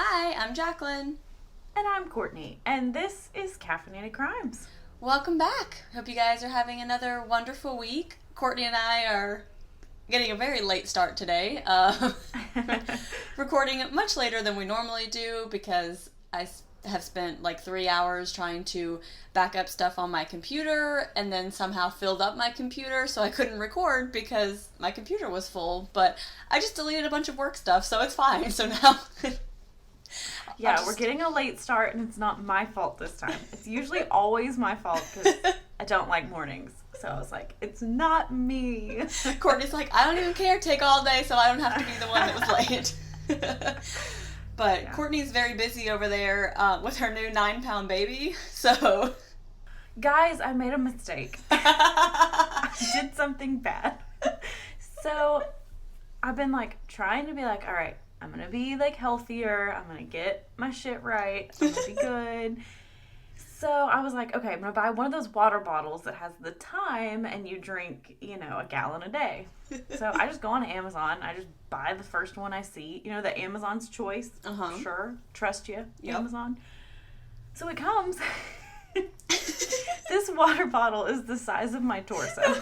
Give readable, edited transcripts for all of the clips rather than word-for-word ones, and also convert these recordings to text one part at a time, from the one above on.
Hi, I'm Jaclyn. And I'm Courtney, and this is Caffeinated Crimes. Welcome back. Hope you guys are having another wonderful week. Courtney and I are getting a very late start today. Recording it much later than we normally do because I have spent like 3 hours trying to back up stuff on my computer and then somehow filled up my computer so I couldn't record because my computer was full. But I just deleted a bunch of work stuff, so it's fine. So now... Yeah, we're getting a late start, and it's not my fault this time. It's usually always my fault because I don't like mornings. So I was like, it's not me. Courtney's like, I don't even care. Take all day so I don't have to be the one that was late. But yeah. Courtney's very busy over there with her new 9-pound baby. So, guys, I made a mistake. I did something bad. So I've been like trying to be like, all right, I'm going to be, like, healthier. I'm going to get my shit right. I'm going to be good. So I was like, okay, I'm going to buy one of those water bottles that has the time and you drink, a gallon a day. So I just go on Amazon. I just buy the first one I see. The Amazon's Choice. Uh-huh. Sure. Trust you, yep. Amazon. So it comes. This water bottle is the size of my torso.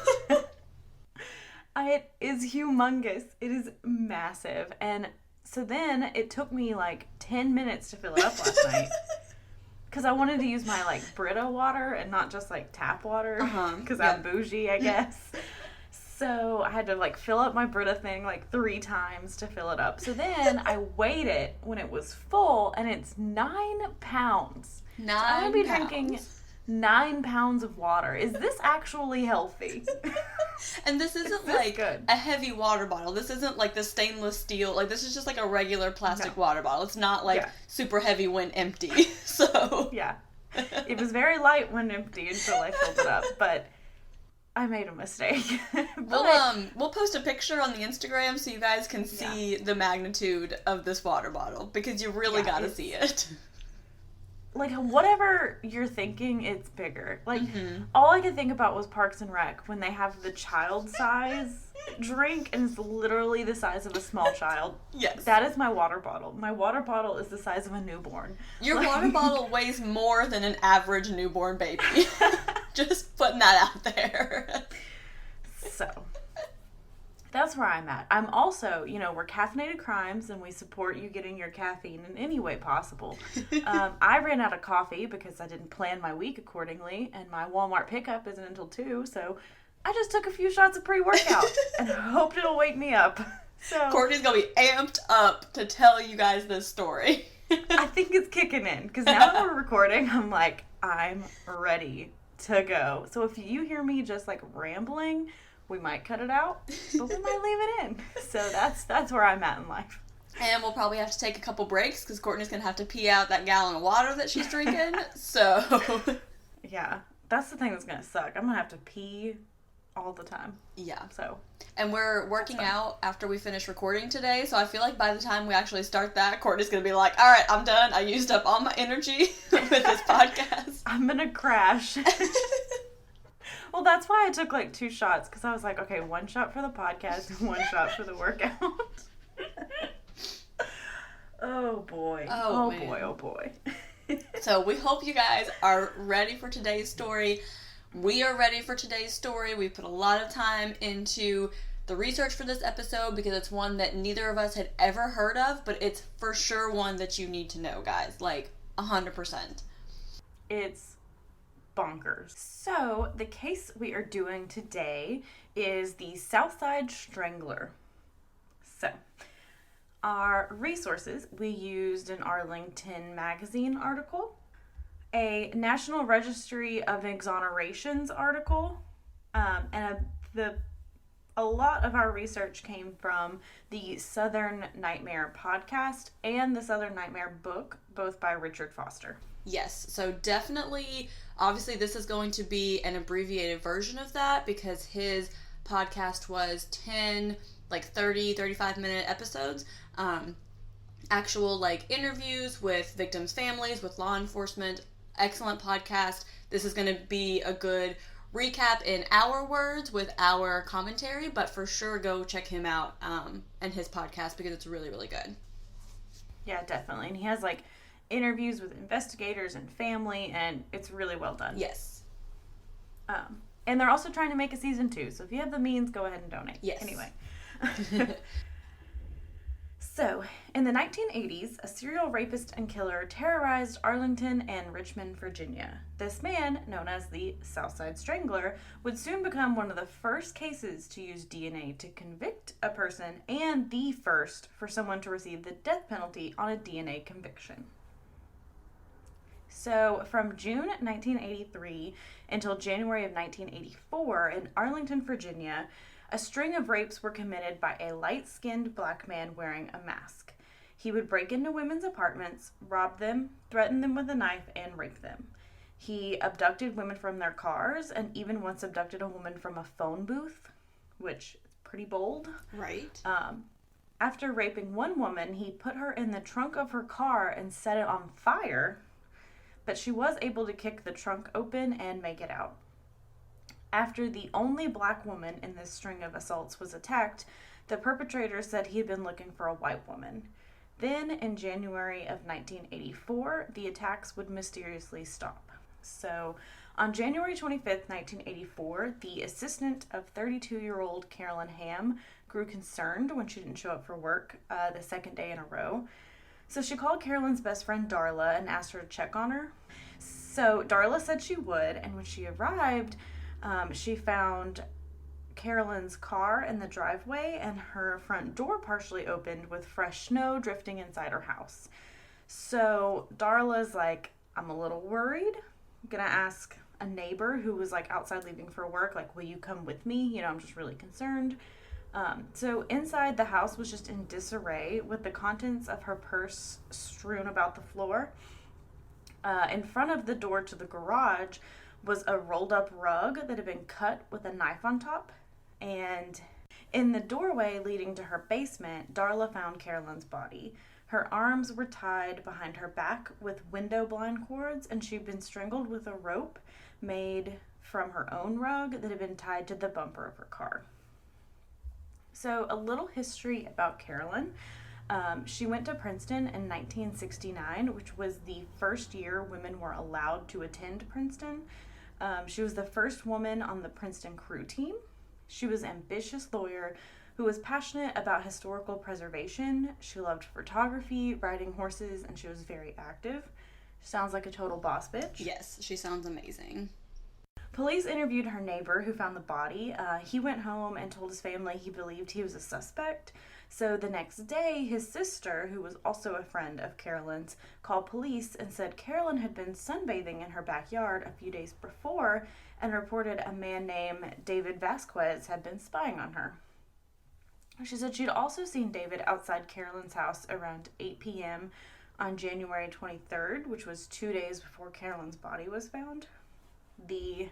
It is humongous. It is massive. And... so then it took me like 10 minutes to fill it up last night because I wanted to use my like Brita water and not just like tap water because I'm bougie, I guess. So I had to like fill up my Brita thing like 3 times to fill it up. So then I weighed it when it was full and it's 9 pounds. 9 so I'm going to be drinking 9 pounds of water. Is this actually healthy? And this isn't like a heavy water bottle. This isn't like the stainless steel. Like, this is just like a regular plastic water bottle. It's not like super heavy when empty. So. Yeah. It was very light when empty until I filled it up. But I made a mistake. We'll post a picture on the Instagram so you guys can see the magnitude of this water bottle. Because you really gotta see it. Like, whatever you're thinking, it's bigger. Like, all I could think about was Parks and Rec when they have the child size drink, and it's literally the size of a small child. Yes. That is my water bottle. My water bottle is the size of a newborn. Your water bottle weighs more than an average newborn baby. Just putting that out there. So... that's where I'm at. I'm also, we're Caffeinated Crimes, and we support you getting your caffeine in any way possible. I ran out of coffee because I didn't plan my week accordingly, and my Walmart pickup isn't until 2, so I just took a few shots of pre-workout and hoped it'll wake me up. So Courtney's going to be amped up to tell you guys this story. I think it's kicking in, because now that we're recording, I'm like, I'm ready to go. So if you hear me just, like, rambling... we might cut it out, but we might leave it in. So that's where I'm at in life. And we'll probably have to take a couple breaks because Courtney's going to have to pee out that gallon of water that she's drinking. So. Yeah, that's the thing that's going to suck. I'm going to have to pee all the time. Yeah. So. And we're working out after we finish recording today. So I feel like by the time we actually start that, Courtney's going to be like, all right, I'm done. I used up all my energy with this podcast. I'm going to crash. Well, that's why I took, 2 shots, because I was like, okay, 1 shot for the podcast and 1 shot for the workout. Oh, boy. Oh, boy, oh, boy. So we hope you guys are ready for today's story. We are ready for today's story. We put a lot of time into the research for this episode because it's one that neither of us had ever heard of, but it's for sure one that you need to know, guys. 100%. It's bonkers. So, the case we are doing today is the Southside Strangler. So, our resources, we used an Arlington magazine article, a National Registry of Exonerations article, and a lot of our research came from the Southern Nightmare podcast and the Southern Nightmare book, both by Richard Foster. Yes, so definitely, obviously this is going to be an abbreviated version of that because his podcast was 10, 30, 35-minute episodes. Actual, interviews with victims' families, with law enforcement. Excellent podcast. This is going to be a good recap in our words with our commentary, but for sure go check him out and his podcast because it's really, really good. Yeah, definitely. And he has, like, interviews with investigators and family, and it's really well done. Yes. And they're also trying to make a season 2, so if you have the means, go ahead and donate. Yes. Anyway. So, in the 1980s, a serial rapist and killer terrorized Arlington and Richmond, Virginia. This man, known as the Southside Strangler, would soon become one of the first cases to use DNA to convict a person and the first for someone to receive the death penalty on a DNA conviction. So, from June 1983 until January of 1984, in Arlington, Virginia, a string of rapes were committed by a light-skinned black man wearing a mask. He would break into women's apartments, rob them, threaten them with a knife, and rape them. He abducted women from their cars and even once abducted a woman from a phone booth, which is pretty bold. Right. After raping one woman, he put her in the trunk of her car and set it on fire, but she was able to kick the trunk open and make it out. After the only black woman in this string of assaults was attacked, the perpetrator said he had been looking for a white woman. Then, in January of 1984, the attacks would mysteriously stop. So, on January 25th, 1984, the assistant of 32-year-old Carolyn Hamm grew concerned when she didn't show up for work the second day in a row. So she called Carolyn's best friend Darla and asked her to check on her. So Darla said she would, and when she arrived, she found Carolyn's car in the driveway and her front door partially opened with fresh snow drifting inside her house. So Darla's like, I'm a little worried. I'm gonna ask a neighbor who was like outside leaving for work, like, will you come with me? You know, I'm just really concerned. So inside the house was just in disarray with the contents of her purse strewn about the floor. In front of the door to the garage was a rolled up rug that had been cut with a knife on top. And in the doorway leading to her basement, Darla found Carolyn's body. Her arms were tied behind her back with window blind cords, and she'd been strangled with a rope made from her own rug that had been tied to the bumper of her car. So a little history about Carolyn. She went to Princeton in 1969, which was the first year women were allowed to attend Princeton. She was the first woman on the Princeton crew team. She was an ambitious lawyer who was passionate about historical preservation. She loved photography, riding horses, and she was very active. She sounds like a total boss bitch. Yes, she sounds amazing. Police interviewed her neighbor who found the body. He went home and told his family he believed he was a suspect. So the next day, his sister, who was also a friend of Carolyn's, called police and said Carolyn had been sunbathing in her backyard a few days before and reported a man named David Vasquez had been spying on her. She said she'd also seen David outside Carolyn's house around 8 p.m. on January 23rd, which was 2 days before Carolyn's body was found. The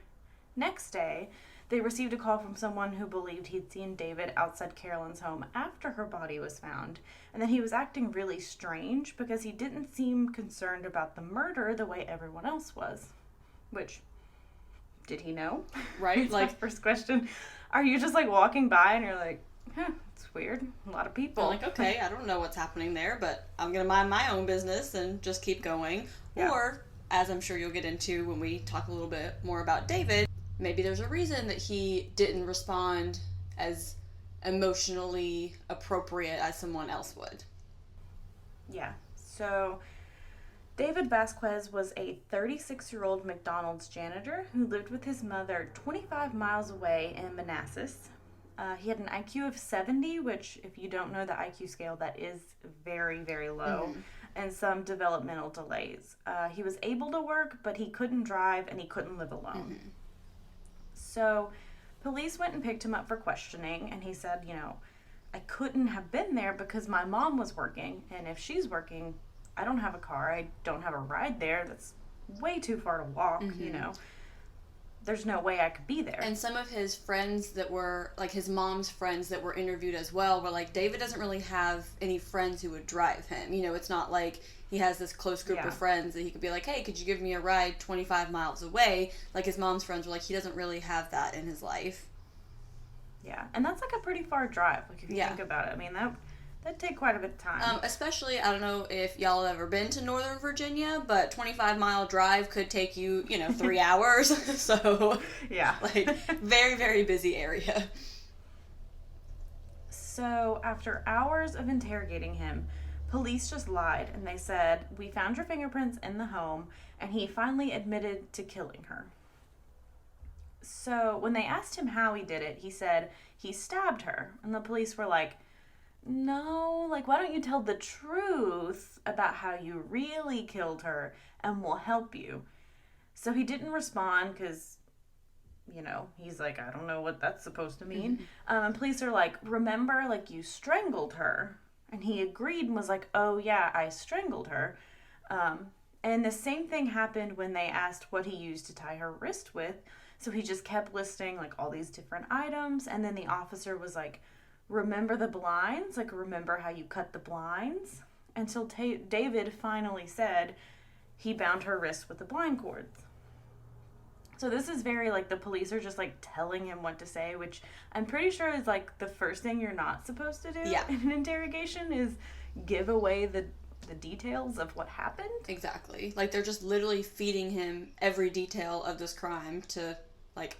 next day, they received a call from someone who believed he'd seen David outside Carolyn's home after her body was found, and that he was acting really strange because he didn't seem concerned about the murder the way everyone else was. Which, did he know? Right? Like, my first question. Are you just like walking by and you're like, it's weird. A lot of people. I'm like, okay, I don't know what's happening there, but I'm going to mind my own business and just keep going. Yeah. Or, as I'm sure you'll get into when we talk a little bit more about David, maybe there's a reason that he didn't respond as emotionally appropriate as someone else would. Yeah. So, David Vasquez was a 36-year-old McDonald's janitor who lived with his mother 25 miles away in Manassas. He had an IQ of 70, which, if you don't know the IQ scale, that is very, very low, and some developmental delays. He was able to work, but he couldn't drive and he couldn't live alone. So police went and picked him up for questioning, and he said, you know, I couldn't have been there because my mom was working, and if she's working, I don't have a car, I don't have a ride there, that's way too far to walk, you know. There's no way I could be there. And some of his friends that were, like his mom's friends that were interviewed as well, were like, David doesn't really have any friends who would drive him. You know, it's not like he has this close group of friends that he could be like, hey, could you give me a ride 25 miles away? Like his mom's friends were like, he doesn't really have that in his life. Yeah, and that's like a pretty far drive, like if you think about it. I mean, that'd take quite a bit of time. Especially, I don't know if y'all have ever been to Northern Virginia, but 25-mile drive could take you, 3 hours. So, yeah. very, very busy area. So, after hours of interrogating him, police just lied and they said, "We found your fingerprints in the home," and he finally admitted to killing her. So, when they asked him how he did it, he said he stabbed her. And the police were like, "No, why don't you tell the truth about how you really killed her and we'll help you?" So he didn't respond because, he's like, "I don't know what that's supposed to mean." And police are like, "Remember, you strangled her?" And he agreed and was like, "Oh, yeah, I strangled her." And the same thing happened when they asked what he used to tie her wrist with. So he just kept listing, all these different items. And then the officer was like, "Remember the blinds? Remember how you cut the blinds?" Until David finally said he bound her wrist with the blind cords. So this is very, the police are just, telling him what to say, which I'm pretty sure is, the first thing you're not supposed to do in an interrogation is give away the details of what happened. Exactly. They're just literally feeding him every detail of this crime to,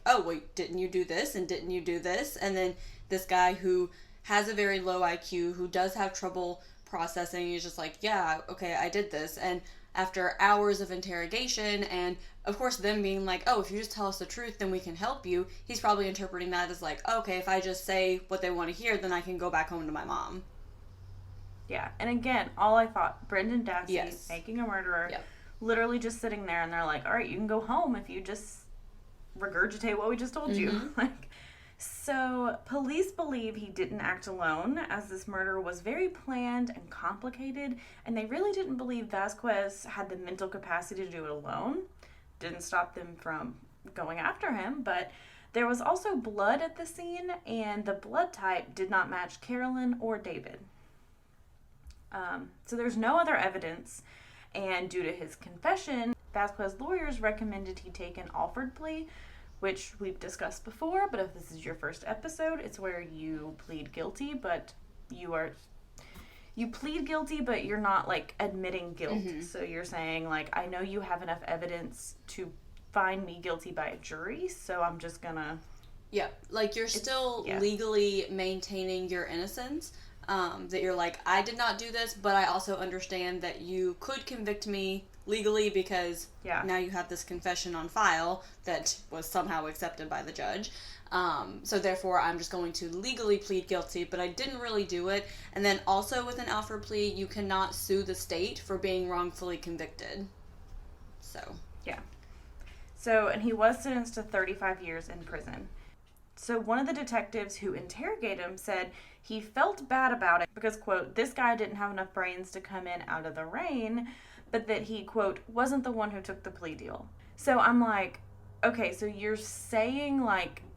"Oh, wait, didn't you do this? And didn't you do this?" And then this guy who has a very low IQ, who does have trouble processing, is just like, "Yeah, okay, I did this." And after hours of interrogation, and of course them being like, "Oh, if you just tell us the truth, then we can help you," he's probably interpreting that as "Okay, if I just say what they want to hear, then I can go back home to my mom." Yeah, and again, all I thought, Brendan Dassey, making a murderer, literally just sitting there, and they're like, "All right, you can go home if you just regurgitate what we just told you." So police believe he didn't act alone, as this murder was very planned and complicated, and they really didn't believe Vasquez had the mental capacity to do it alone. Didn't stop them from going after him, but there was also blood at the scene, and the blood type did not match Carolyn or David. So there's no other evidence, and due to his confession, Vasquez's lawyers recommended he take an offered plea, which we've discussed before, but if this is your first episode, it's where you plead guilty, but you plead guilty, but you're not, admitting guilt. So you're saying, "I know you have enough evidence to find me guilty by a jury, so I'm just gonna..." Yeah, you're still legally maintaining your innocence. That you're "I did not do this, but I also understand that you could convict me legally because now you have this confession on file that was somehow accepted by the judge. So therefore, I'm just going to legally plead guilty, but I didn't really do it." And then also with an offer plea, you cannot sue the state for being wrongfully convicted. So. Yeah. So, and he was sentenced to 35 years in prison. So one of the detectives who interrogated him said he felt bad about it because, quote, "This guy didn't have enough brains to come in out of the rain," but that he, quote, "wasn't the one who took the plea deal." So I'm like, okay, so you're saying,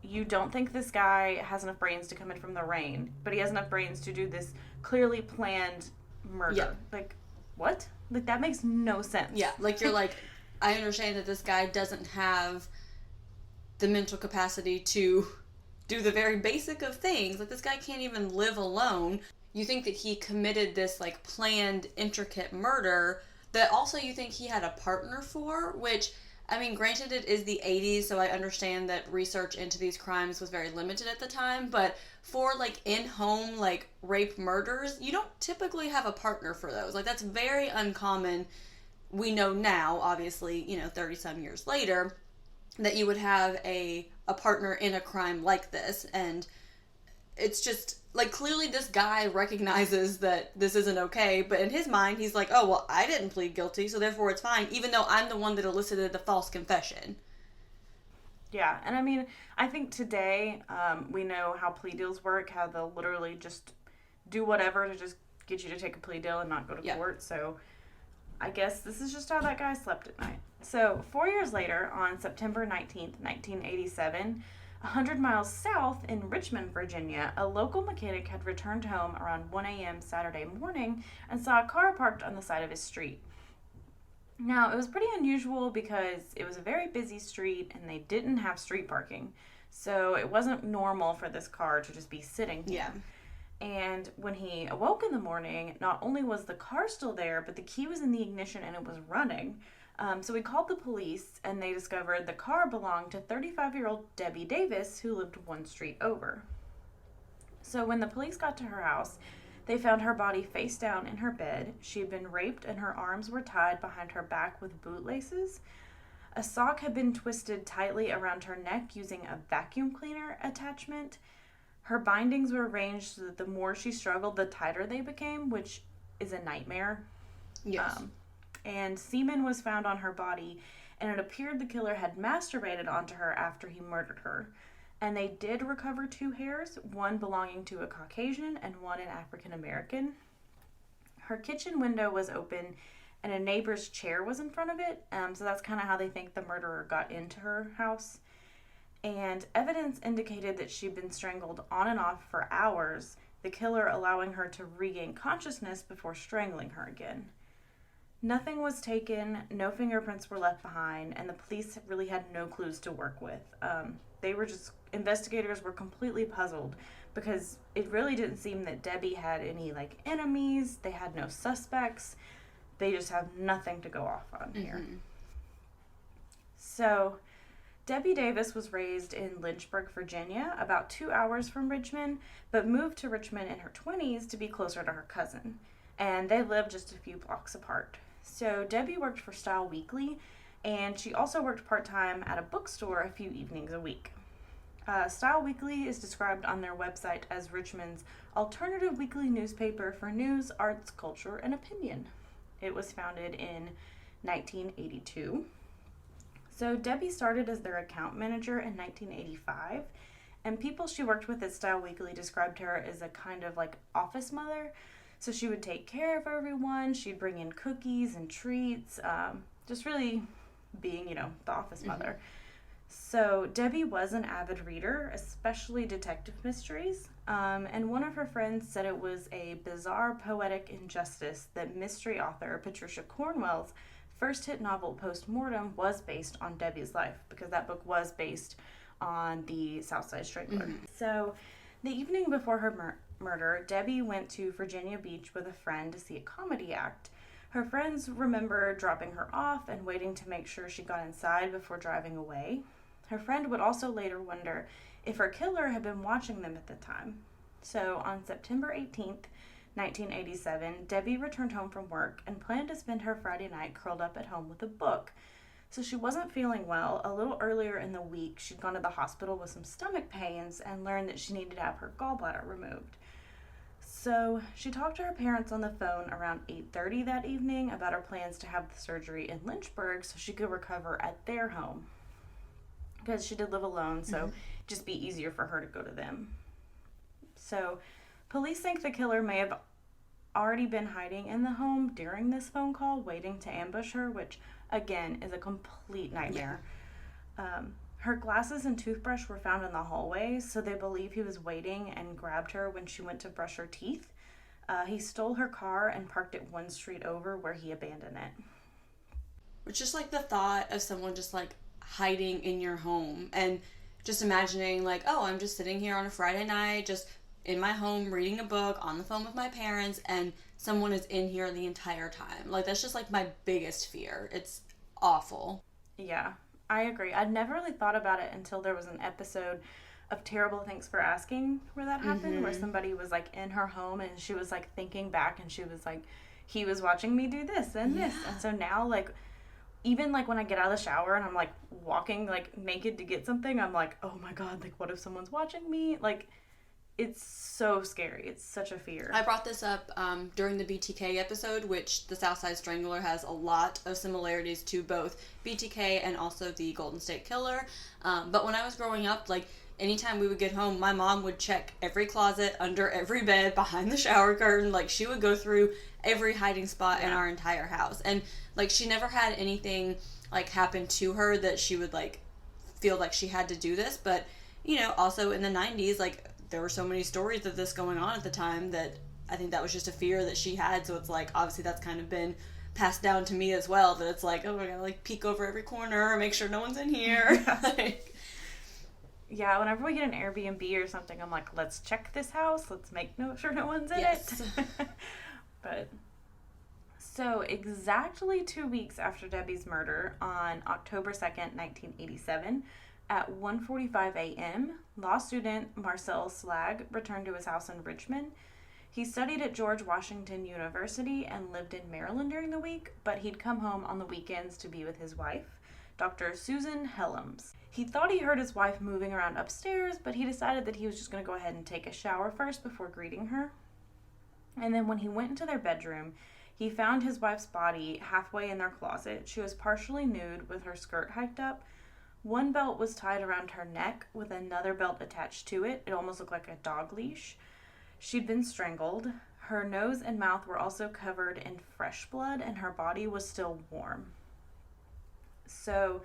you don't think this guy has enough brains to come in from the rain, but he has enough brains to do this clearly planned murder. Yeah. What? That makes no sense. Yeah, you're I understand that this guy doesn't have the mental capacity to do the very basic of things. This guy can't even live alone. You think that he committed this, planned, intricate murder that also you think he had a partner for, which, granted it is the 80s, so I understand that research into these crimes was very limited at the time, but for, in-home, rape murders, you don't typically have a partner for those. That's very uncommon. We know now, obviously, 30-some years later, that you would have a partner in a crime like this, and it's just, clearly this guy recognizes that this isn't okay, but in his mind, he's like, "Oh, well, I didn't plead guilty, so therefore it's fine, even though I'm the one that elicited the false confession." Yeah, and I think today, we know how plea deals work, how they'll literally just do whatever to just get you to take a plea deal and not go to court, so I guess this is just how that guy slept at night. So, 4 years later, on September 19th, 1987, 100 miles south in Richmond, Virginia, a local mechanic had returned home around 1 a.m. Saturday morning and saw a car parked on the side of his street. Now, it was pretty unusual because it was a very busy street and they didn't have street parking. So, it wasn't normal for this car to just be sitting here. And when he awoke in the morning, not only was the car still there, but the key was in the ignition and it was running. So he called the police, and they discovered the car belonged to 35-year-old Debbie Davis, who lived one street over. So when the police got to her house, they found her body face down in her bed. She had been raped, and her arms were tied behind her back with bootlaces. A sock had been twisted tightly around her neck using a vacuum cleaner attachment. Her bindings were arranged so that the more she struggled, the tighter they became, which is a nightmare. Yes. And semen was found on her body, and it appeared the killer had masturbated onto her after he murdered her. And they did recover 2 hairs, one belonging to a Caucasian and one an African American. Her kitchen window was open, and a neighbor's chair was in front of it, so that's kind of how they think the murderer got into her house. And evidence indicated that she'd been strangled on and off for hours, the killer allowing her to regain consciousness before strangling her again. Nothing was taken, no fingerprints were left behind, and the police really had no clues to work with. Investigators were completely puzzled because it really didn't seem that Debbie had any, enemies. They had no suspects. They just have nothing to go off on here. So, Debbie Davis was raised in Lynchburg, Virginia, about 2 hours from Richmond, but moved to Richmond in her 20s to be closer to her cousin. And they lived just a few blocks apart. So Debbie worked for Style Weekly, and she also worked part-time at a bookstore a few evenings a week. Style Weekly is described on their website as Richmond's alternative weekly newspaper for news, arts, culture, and opinion. It was founded in 1982. So Debbie started as their account manager in 1985, and people she worked with at Style Weekly described her as a kind of office mother. So she would take care of everyone. She'd bring in cookies and treats, just really being, the office mother. So Debbie was an avid reader, especially detective mysteries. And one of her friends said it was a bizarre poetic injustice that mystery author Patricia Cornwell's first hit novel, Postmortem, was based on Debbie's life, because that book was based on the Southside Strangler. So the evening before her murder, Debbie went to Virginia Beach with a friend to see a comedy act. Her friends remember dropping her off and waiting to make sure she got inside before driving away. Her friend would also later wonder if her killer had been watching them at the time. So on September 18th, 1987, Debbie returned home from work and planned to spend her Friday night curled up at home with a book. So she wasn't feeling well. A little earlier in the week, she'd gone to the hospital with some stomach pains and learned that she needed to have her gallbladder removed. So she talked to her parents on the phone around 8:30 that evening about her plans to have the surgery in Lynchburg so she could recover at their home. Because she did live alone, so it'd just be easier for her to go to them. So police think the killer may have already been hiding in the home during this phone call, waiting to ambush her, which, again, is a complete nightmare. Her glasses and toothbrush were found in the hallway, so they believe he was waiting and grabbed her when she went to brush her teeth. He stole her car and parked it one street over where he abandoned it. Which is the thought of someone just hiding in your home and just imagining oh, I'm just sitting here on a Friday night, just in my home reading a book on the phone with my parents, and someone is in here the entire time. That's just my biggest fear. It's awful. Yeah, I agree. I'd never really thought about it until there was an episode of Terrible Thanks for Asking where that happened, where somebody was in her home and she was thinking back and she was he was watching me do this and this. And so now even when I get out of the shower and I'm walking naked to get something, I'm oh my God, what if someone's watching me? It's so scary. It's such a fear. I brought this up during the BTK episode, which the Southside Strangler has a lot of similarities to both BTK and also the Golden State Killer. But when I was growing up, anytime we would get home, my mom would check every closet, under every bed, behind the shower curtain. She would go through every hiding spot in our entire house. And, she never had anything, happen to her that she would, feel she had to do this. But, also in the 90s, there were so many stories of this going on at the time that I think that was just a fear that she had. So it's obviously that's kind of been passed down to me as well, that it's oh, I gotta peek over every corner, make sure no one's in here. Yeah, whenever we get an Airbnb or something, I'm like, let's check this house. Let's make sure no one's in it. But so exactly 2 weeks after Debbie's murder, on October 2nd, 1987, at 1:45 a.m., law student Marcel Slag returned to his house in Richmond. He studied at George Washington University and lived in Maryland during the week, but he'd come home on the weekends to be with his wife, Dr. Susan Hellams. He thought he heard his wife moving around upstairs, but he decided that he was just going to go ahead and take a shower first before greeting her. And then when he went into their bedroom, he found his wife's body halfway in their closet. She was partially nude with her skirt hiked up. One belt was tied around her neck with another belt attached to it. It almost looked like a dog leash. She'd been strangled. Her nose and mouth were also covered in fresh blood, and her body was still warm. So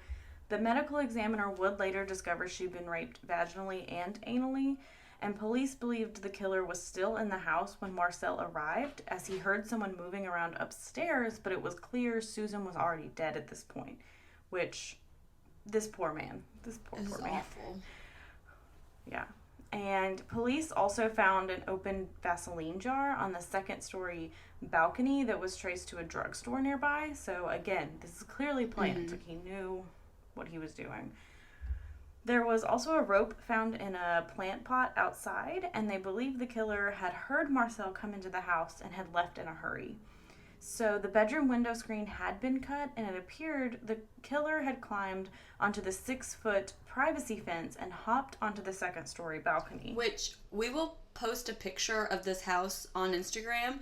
the medical examiner would later discover she'd been raped vaginally and anally, and police believed the killer was still in the house when Marcel arrived, as he heard someone moving around upstairs, but it was clear Susan was already dead at this point, which, this poor man. This poor man. Awful. Yeah. And police also found an open Vaseline jar on the second-story balcony that was traced to a drugstore nearby. So, again, this is clearly planned. Like, he knew what he was doing. There was also a rope found in a plant pot outside, and they believe the killer had heard Marcel come into the house and had left in a hurry. So the bedroom window screen had been cut, and it appeared the killer had climbed onto the 6-foot privacy fence and hopped onto the second-story balcony. Which, we will post a picture of this house on Instagram.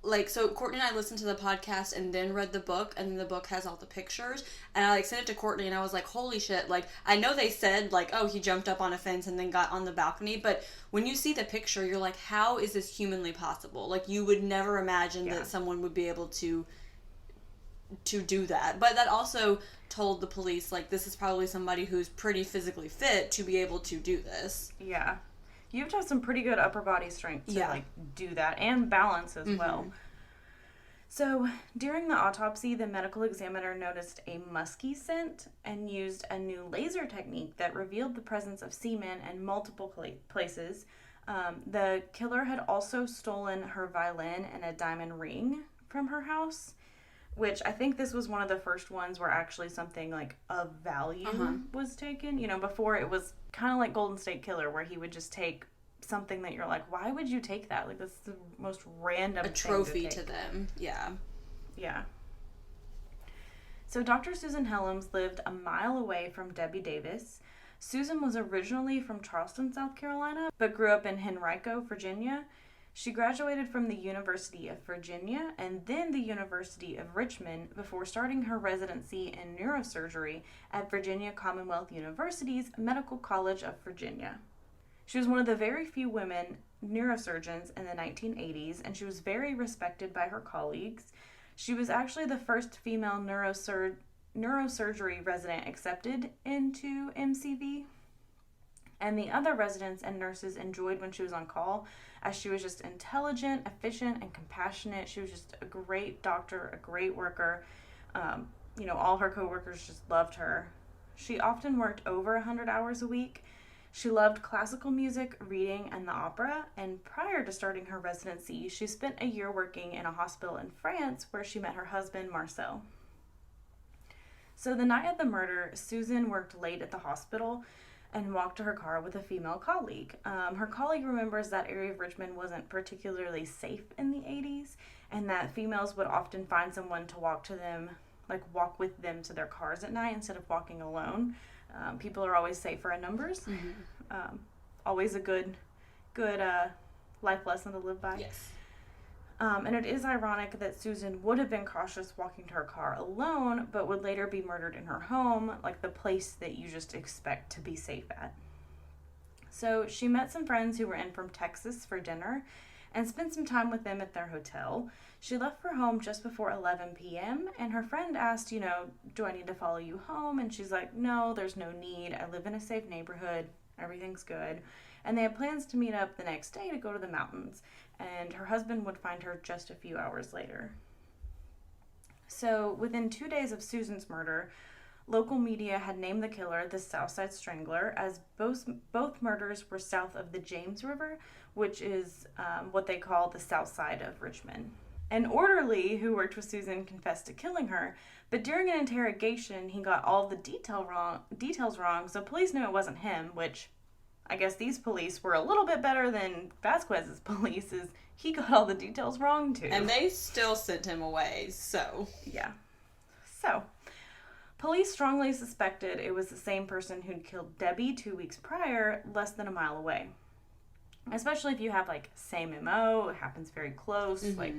Like, so Courtney and I listened to the podcast and then read the book, and then the book has all the pictures, and I, like, sent it to Courtney, and I was like, holy shit, like, I know they said, like, oh, he jumped up on a fence and then got on the balcony, but when you see the picture, you're like, how is this humanly possible? Like, you would never imagine that someone would be able to do that. But that also told the police, like, this is probably somebody who's pretty physically fit to be able to do this. Yeah. You have to have some pretty good upper body strength to, like, do that, and balance as well. So, during the autopsy, the medical examiner noticed a musky scent and used a new laser technique that revealed the presence of semen in multiple places. The killer had also stolen her violin and a diamond ring from her house, which I think this was one of the first ones where actually something, like, of value was taken. You know, before it was kind of like Golden State Killer, where he would just take something that you're like, why would you take that? Like, that's the most random thing trophy to them. Yeah. So Dr. Susan Hellams lived a mile away from Debbie Davis. Susan was originally from Charleston, South Carolina, but grew up in Henrico, Virginia. She graduated from the University of Virginia and then the University of Richmond before starting her residency in neurosurgery at Virginia Commonwealth University's Medical College of Virginia. She was one of the very few women neurosurgeons in the 1980s, and she was very respected by her colleagues. She was actually the first female neurosurgery resident accepted into MCV. And the other residents and nurses enjoyed when she was on call, as she was just intelligent, efficient, and compassionate. She was just a great doctor, a great worker. All her coworkers just loved her. She often worked over 100 hours a week. She loved classical music, reading, and the opera, and prior to starting her residency, she spent a year working in a hospital in France where she met her husband, Marcel. So the night of the murder, Susan worked late at the hospital and walked to her car with a female colleague. Her colleague remembers that area of Richmond wasn't particularly safe in the 80s, and that females would often find someone to walk with them to their cars at night instead of walking alone. People are always safer in numbers. Always a good life lesson to live by. Yes. And it is ironic that Susan would have been cautious walking to her car alone, but would later be murdered in her home, like the place that you just expect to be safe at. So she met some friends who were in from Texas for dinner and spent some time with them at their hotel. She left for home just before 11 p.m. and her friend asked, do I need to follow you home? And she's like, no, there's no need. I live in a safe neighborhood. Everything's good. And they had plans to meet up the next day to go to the mountains. And her husband would find her just a few hours later. So within 2 days of Susan's murder, Local media had named the killer the Southside Strangler, as both murders were south of the James River, which is what they call the south side of Richmond. An orderly who worked with Susan confessed to killing her, but during an interrogation, he got all the details wrong, so police knew it wasn't him, which I guess these police were a little bit better than Vasquez's police, as he got all the details wrong, too. And they still sent him away, so... Yeah. So, police strongly suspected it was the same person who'd killed Debbie 2 weeks prior, less than a mile away. Especially if you have, like, same MO, it happens very close, like...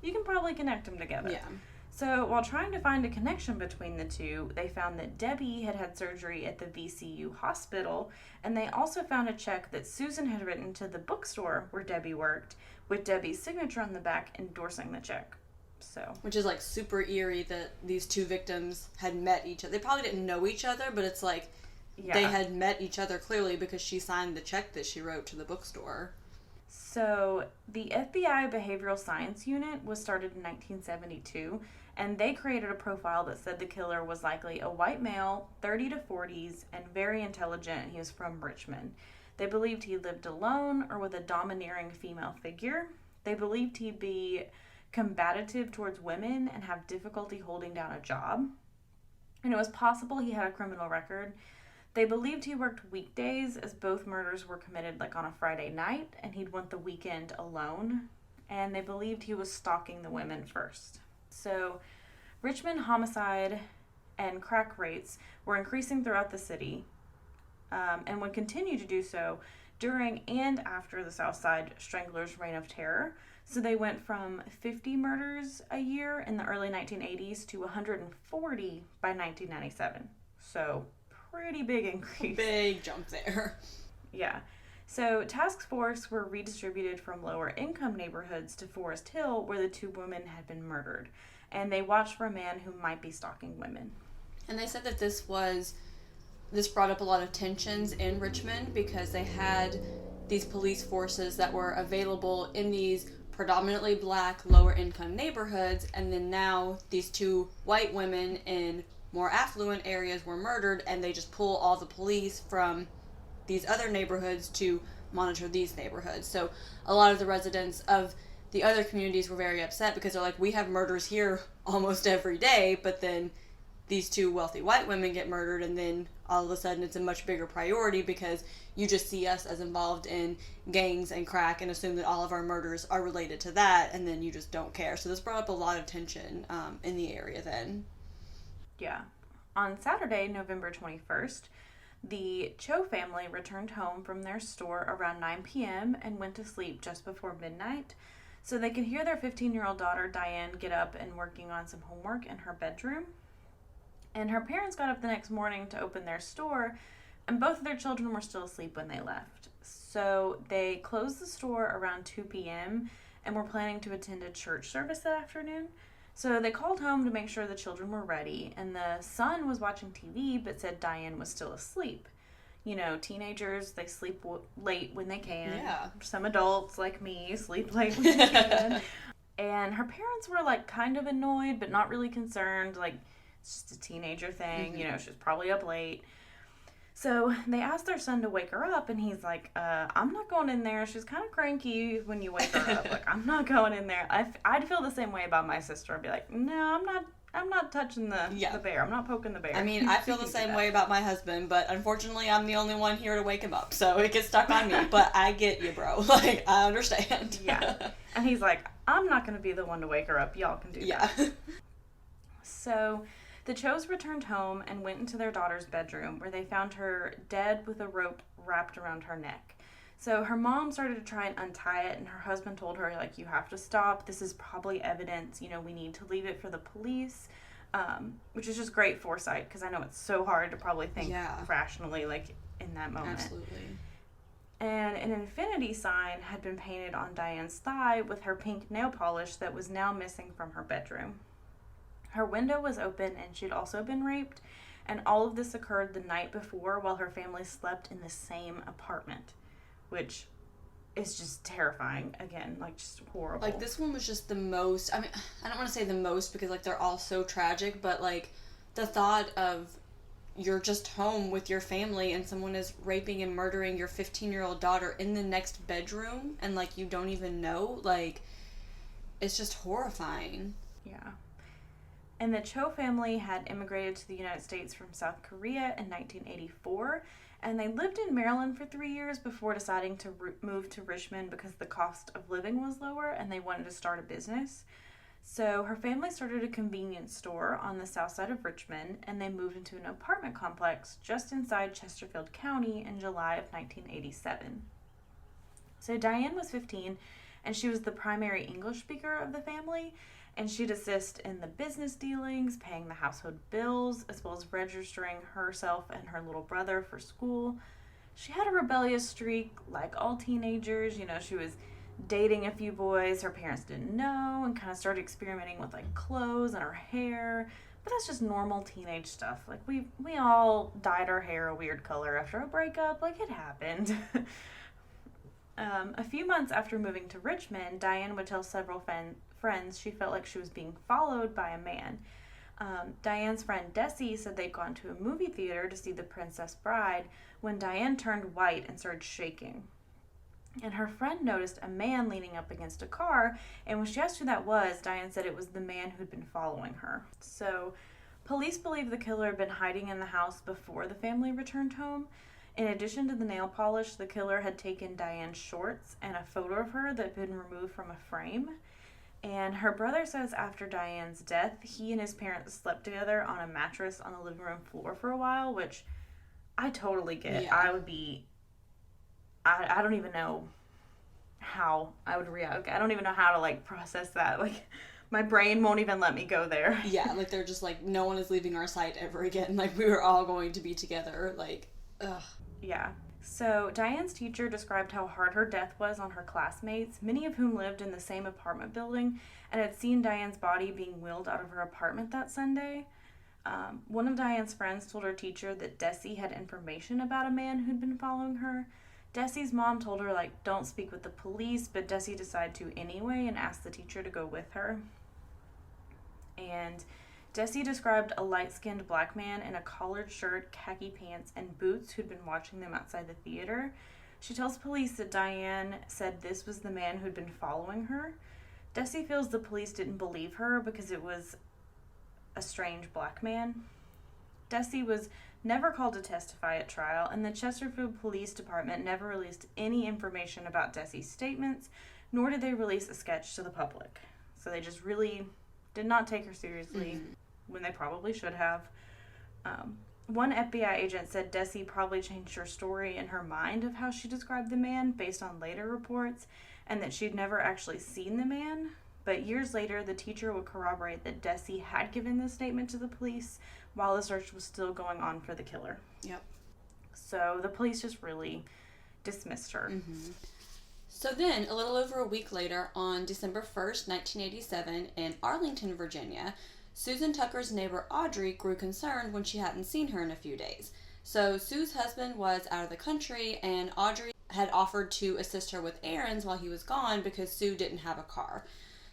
You can probably connect them together. Yeah. So, while trying to find a connection between the two, they found that Debbie had surgery at the VCU hospital, and they also found a check that Susan had written to the bookstore where Debbie worked, with Debbie's signature on the back endorsing the check. So, which is, like, super eerie that these two victims had met each other. They probably didn't know each other, but it's like they had met each other clearly because she signed the check that she wrote to the bookstore. So, the FBI Behavioral Science Unit was started in 1972, and they created a profile that said the killer was likely a white male, 30 to 40s, and very intelligent, and he was from Richmond. They believed he lived alone or with a domineering female figure. They believed he'd be combative towards women and have difficulty holding down a job. And it was possible he had a criminal record. They believed he worked weekdays, as both murders were committed like on a Friday night, and he'd want the weekend alone. And they believed he was stalking the women first. So, Richmond homicide and crack rates were increasing throughout the city, and would continue to do so during and after the Southside Strangler's reign of terror. So they went from 50 murders a year in the early 1980s to 140 by 1997. So, pretty big increase. Big jump there. Yeah. So, task force were redistributed from lower income neighborhoods to Forest Hill, where the two women had been murdered. And they watched for a man who might be stalking women. And they said that this brought up a lot of tensions in Richmond because they had these police forces that were available in these predominantly black, lower income neighborhoods, and then now these two white women in more affluent areas were murdered, and they just pull all the police from these other neighborhoods to monitor these neighborhoods. So a lot of the residents of the other communities were very upset because they're like, we have murders here almost every day, but then these two wealthy white women get murdered, and then all of a sudden it's a much bigger priority because you just see us as involved in gangs and crack and assume that all of our murders are related to that, and then you just don't care. So this brought up a lot of tension in the area then. Yeah. On Saturday, November 21st, the Cho family returned home from their store around 9 p.m. and went to sleep just before midnight. So they could hear their 15-year-old daughter, Diane, get up and working on some homework in her bedroom. And her parents got up the next morning to open their store, and both of their children were still asleep when they left. So they closed the store around 2 p.m. and were planning to attend a church service that afternoon. So they called home to make sure the children were ready, and the son was watching TV but said Diane was still asleep. You know, teenagers, they sleep late when they can. Yeah. Some adults, like me, sleep late when they can. And her parents were, like, kind of annoyed but not really concerned. Like, it's just a teenager thing. You know, she was probably up late. So they asked their son to wake her up, and he's like, I'm not going in there. She's kind of cranky when you wake her up. Like, I'm not going in there. I'd feel the same way about my sister. I'd be like, no, I'm not touching the bear. I'm not poking the bear. I mean, I feel the same way about my husband, but unfortunately I'm the only one here to wake him up, so it gets stuck on me. But I get you, bro. Like, I understand. Yeah. And he's like, I'm not going to be the one to wake her up. Y'all can do that. Yeah. So the Chos returned home and went into their daughter's bedroom, where they found her dead with a rope wrapped around her neck. So her mom started to try and untie it, and her husband told her, like, you have to stop. This is probably evidence. You know, we need to leave it for the police, which is just great foresight, because I know it's so hard to probably think rationally, like, in that moment. Absolutely. And an infinity sign had been painted on Diane's thigh with her pink nail polish that was now missing from her bedroom. Her window was open, and she'd also been raped, and all of this occurred the night before while her family slept in the same apartment, which is just terrifying. Again, like, just horrible. Like, this one was just the most, I mean, I don't want to say the most because, like, they're all so tragic, but, like, the thought of you're just home with your family and someone is raping and murdering your 15-year-old daughter in the next bedroom and, like, you don't even know. Like, it's just horrifying. Yeah. And the Cho family had immigrated to the United States from South Korea in 1984, and they lived in Maryland for 3 years before deciding to move to Richmond because the cost of living was lower and they wanted to start a business. So her family started a convenience store on the south side of Richmond, and they moved into an apartment complex just inside Chesterfield County in July of 1987. So Diane was 15, and she was the primary English speaker of the family, and she'd assist in the business dealings, paying the household bills, as well as registering herself and her little brother for school. She had a rebellious streak, like all teenagers. You know, she was dating a few boys her parents didn't know and kind of started experimenting with, like, clothes and her hair. But that's just normal teenage stuff. Like, we all dyed our hair a weird color after a breakup. Like, it happened. A few months after moving to Richmond, Diane would tell several friends she felt like she was being followed by a man. Diane's friend Desi said they'd gone to a movie theater to see The Princess Bride when Diane turned white and started shaking. And her friend noticed a man leaning up against a car, and when she asked who that was, Diane said it was the man who'd been following her. So, police believe the killer had been hiding in the house before the family returned home. In addition to the nail polish, the killer had taken Diane's shorts and a photo of her that had been removed from a frame. And her brother says after Diane's death, he and his parents slept together on a mattress on the living room floor for a while, which I totally get. Yeah. I would be... I don't even know how I would react. I don't even know how to, like, process that. Like, my brain won't even let me go there. Yeah, like, they're just like, no one is leaving our sight ever again. Like, we were all going to be together. Like, ugh. Yeah. So, Diane's teacher described how hard her death was on her classmates, many of whom lived in the same apartment building, and had seen Diane's body being wheeled out of her apartment that Sunday. One of Diane's friends told her teacher that Desi had information about a man who'd been following her. Desi's mom told her, like, don't speak with the police, but Desi decided to anyway and asked the teacher to go with her. And Desi described a light-skinned black man in a collared shirt, khaki pants, and boots who'd been watching them outside the theater. She tells police that Diane said this was the man who'd been following her. Desi feels the police didn't believe her because it was a strange black man. Desi was never called to testify at trial, and the Chesterfield Police Department never released any information about Desi's statements, nor did they release a sketch to the public. So they just really did not take her seriously when they probably should have. One FBI agent said Desi probably changed her story in her mind of how she described the man based on later reports, and that she'd never actually seen the man. But years later, the teacher would corroborate that Desi had given this statement to the police while the search was still going on for the killer. Yep. So the police just really dismissed her. Mm-hmm. So then, a little over a week later, on December 1st, 1987, in Arlington, Virginia, Susan Tucker's neighbor Audrey grew concerned when she hadn't seen her in a few days. So Sue's husband was out of the country, and Audrey had offered to assist her with errands while he was gone because Sue didn't have a car.